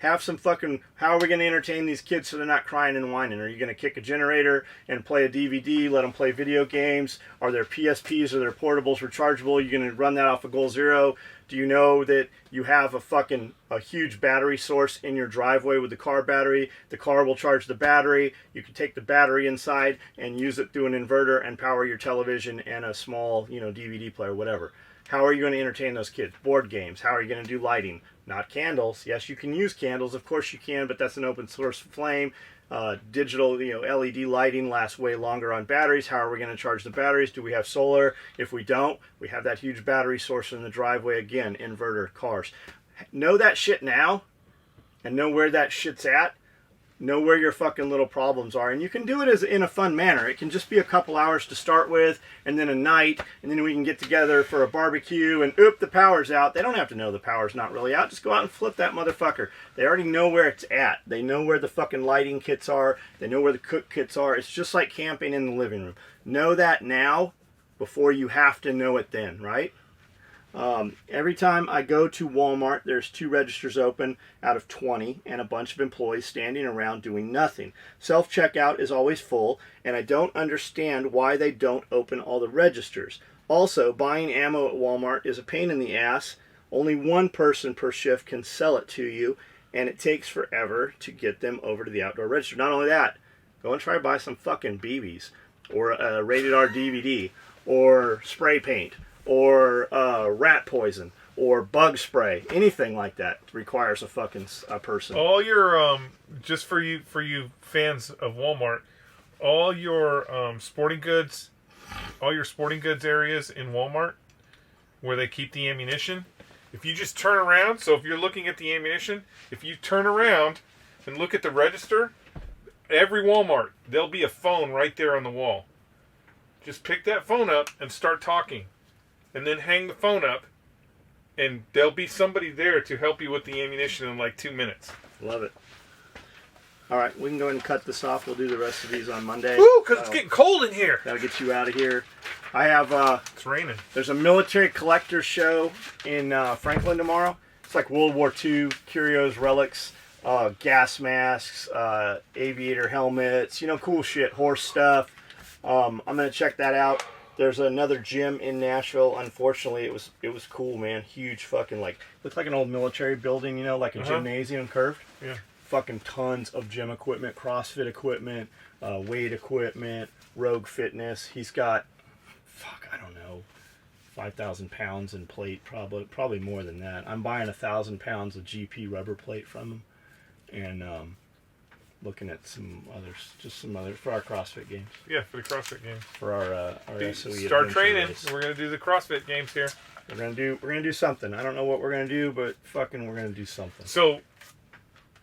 Have some fucking... How are we going to entertain these kids so they're not crying and whining? Are you going to kick a generator and play a DVD, let them play video games? Are their PSPs or their portables rechargeable? Are you going to run that off of Goal Zero? Do you know that you have a huge battery source in your driveway with the car battery? The car will charge the battery. You can take the battery inside and use it through an inverter and power your television and a small, DVD player, whatever. How are you going to entertain those kids? Board games. How are you going to do lighting? Not candles. Yes, you can use candles. Of course you can, but that's an open source flame. Digital, LED lighting lasts way longer on batteries. How are we going to charge the batteries? Do we have solar? If we don't, we have that huge battery source in the driveway. Again, inverter cars. Know that shit now and know where that shit's at. Know where your fucking little problems are, and you can do it in a fun manner. It can just be a couple hours to start with, and then a night, and then we can get together for a barbecue, and the power's out. They don't have to know the power's not really out. Just go out and flip that motherfucker. They already know where it's at. They know where the fucking lighting kits are. They know where the cook kits are. It's just like camping in the living room. Know that now before you have to know it then, right? Every time I go to Walmart, there's 2 registers open out of 20 and a bunch of employees standing around doing nothing. Self-checkout is always full, and I don't understand why they don't open all the registers. Also, buying ammo at Walmart is a pain in the ass. Only one person per shift can sell it to you, and it takes forever to get them over to the outdoor register. Not only that, go and try to buy some fucking BBs, or a rated R DVD, or spray paint, or rat poison, or bug spray. Anything like that requires a fucking person. All your just for you fans of Walmart, all your sporting goods areas in Walmart where they keep the ammunition. If you just turn around, so if you're looking at the ammunition, if you turn around and look at the register, every Walmart, there'll be a phone right there on the wall. Just pick that phone up and start talking. And then hang the phone up, and there'll be somebody there to help you with the ammunition in like 2 minutes. Love it. All right, we can go ahead and cut this off. We'll do the rest of these on Monday. Woo, because it's getting cold in here. That'll get you out of here. I have... it's raining. There's a military collector's show in Franklin tomorrow. It's like World War II, curios, relics, gas masks, aviator helmets, cool shit, horse stuff. I'm going to check that out. There's another gym in Nashville. Unfortunately, it was cool, man. Huge fucking, looked like an old military building, like a gymnasium curved. Yeah. Fucking tons of gym equipment, CrossFit equipment, weight equipment, Rogue Fitness. He's got, I don't know, 5,000 pounds in plate, probably more than that. I'm buying 1,000 pounds of GP rubber plate from him, and looking at some others for our CrossFit games. Yeah, for the CrossFit games. For our SOE. Start training. Race. We're gonna do the CrossFit games here. We're gonna do something. I don't know what we're gonna do, but fucking we're gonna do something. So,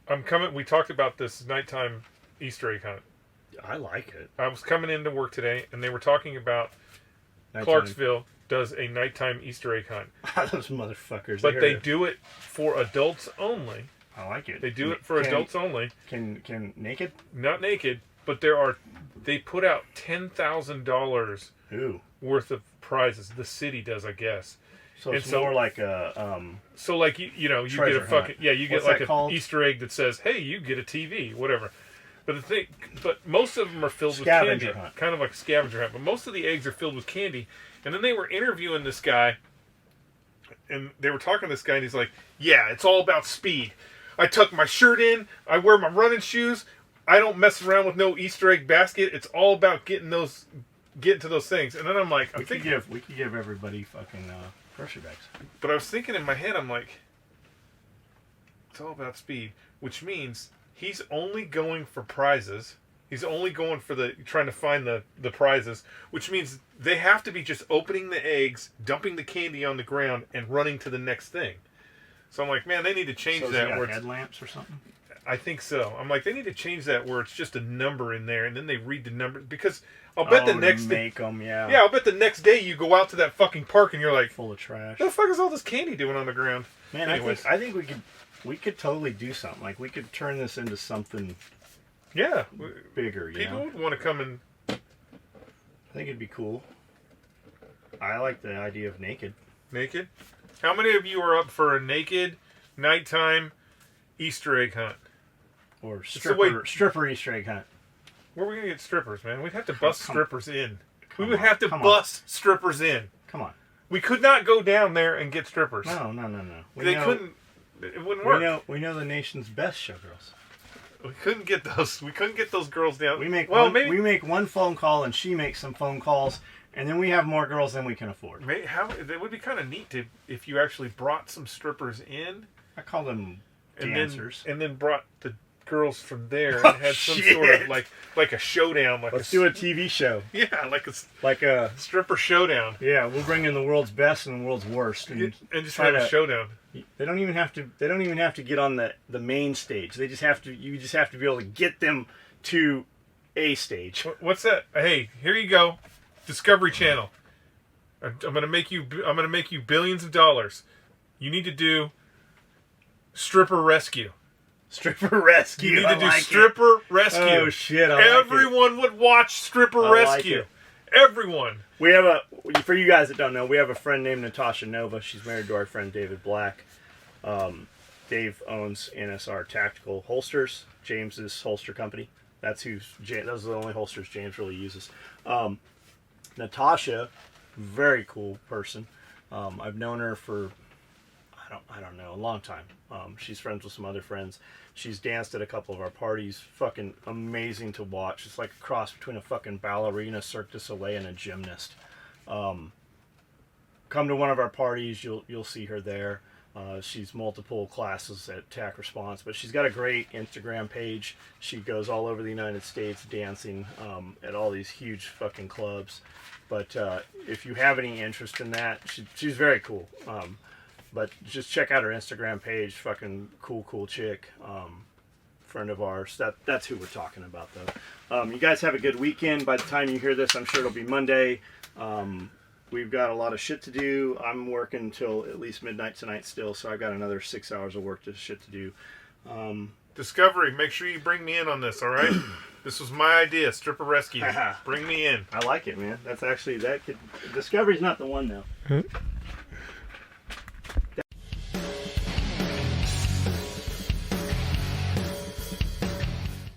I'm coming. We talked about this nighttime Easter egg hunt. I like it. I was coming into work today, and they were talking about Nighttime. Clarksville does a nighttime Easter egg hunt. Those motherfuckers. But they do it for adults only. I like it. They do it for adults only. Can naked? Not naked, but they put out $10,000 worth of prizes. The city does, I guess. So it's more like a So like you get a fucking you get like an Easter egg that says, "Hey, you get a TV," whatever. But most of them are filled with candy, kind of like a scavenger hunt. But most of the eggs are filled with candy. And then they were interviewing this guy, and they were talking to this guy, and he's like, "Yeah, it's all about speed. I tuck my shirt in. I wear my running shoes. I don't mess around with no Easter egg basket. It's all about getting to those things." And then I'm like, we could give everybody fucking grocery bags. But I was thinking in my head, I'm like, it's all about speed, which means he's only going for prizes. He's only going for trying to find the prizes, which means they have to be just opening the eggs, dumping the candy on the ground, and running to the next thing. So I'm like, man, they need to change that. Where headlamps or something? I think so. I'm like, they need to change that where it's just a number in there, and then they read the number, because I'll bet the next day, I'll bet the next day you go out to that fucking park and you're like, full of trash. What the fuck is all this candy doing on the ground? Man, anyways. I think we could totally do something. Like, we could turn this into something. Yeah, bigger. People would want to come and. I think it'd be cool. I like the idea of naked. Naked? How many of you are up for a naked nighttime Easter egg hunt? Or stripper Easter egg hunt. Where are we going to get strippers, man? We'd have to bust strippers in. We would have to bust strippers in. Come on. We could not go down there and get strippers. No. They couldn't. It wouldn't work. We know the nation's best showgirls. We couldn't get those. We couldn't get those girls down. We make one phone call, and she makes some phone calls, and then we have more girls than we can afford. It would be kind of neat if you actually brought some strippers in. I call them dancers. And then brought the girls from there and had some sort of like a showdown. Let's do a TV show. Yeah, like a stripper showdown. Yeah, we'll bring in the world's best and the world's worst, and just have a showdown. They don't even have to get on the main stage. You just have to be able to get them to a stage. What's that? Hey, here you go, Discovery Channel. I'm gonna make you billions of dollars. You need to do stripper rescue. Stripper rescue. You need to do stripper rescue. Oh shit! Everyone would watch stripper rescue. Like Everyone. We have for you guys that don't know, we have a friend named Natasha Nova. She's married to our friend David Black. Dave owns NSR Tactical Holsters, James's holster company. Those are the only holsters James really uses. Natasha, very cool person. I've known her for I don't know, a long time. She's friends with some other friends. She's danced at a couple of our parties. Fucking amazing to watch. It's like a cross between a fucking ballerina, Cirque du Soleil, and a gymnast. Come to one of our parties, you'll see her there. She's multiple classes at TAC Response, but she's got a great Instagram page. She goes all over the United States dancing at all these huge fucking clubs. But if you have any interest in that, she's very cool. But just check out her Instagram page. Fucking cool chick. Friend of ours. That's who we're talking about, though. You guys have a good weekend. By the time you hear this, I'm sure it'll be Monday. We've got a lot of shit to do. I'm working until at least midnight tonight still, so I've got another 6 hours of work to do. Discovery, make sure you bring me in on this, all right? This was my idea, stripper rescue. Bring me in. I like it, man. Discovery's not the one, though.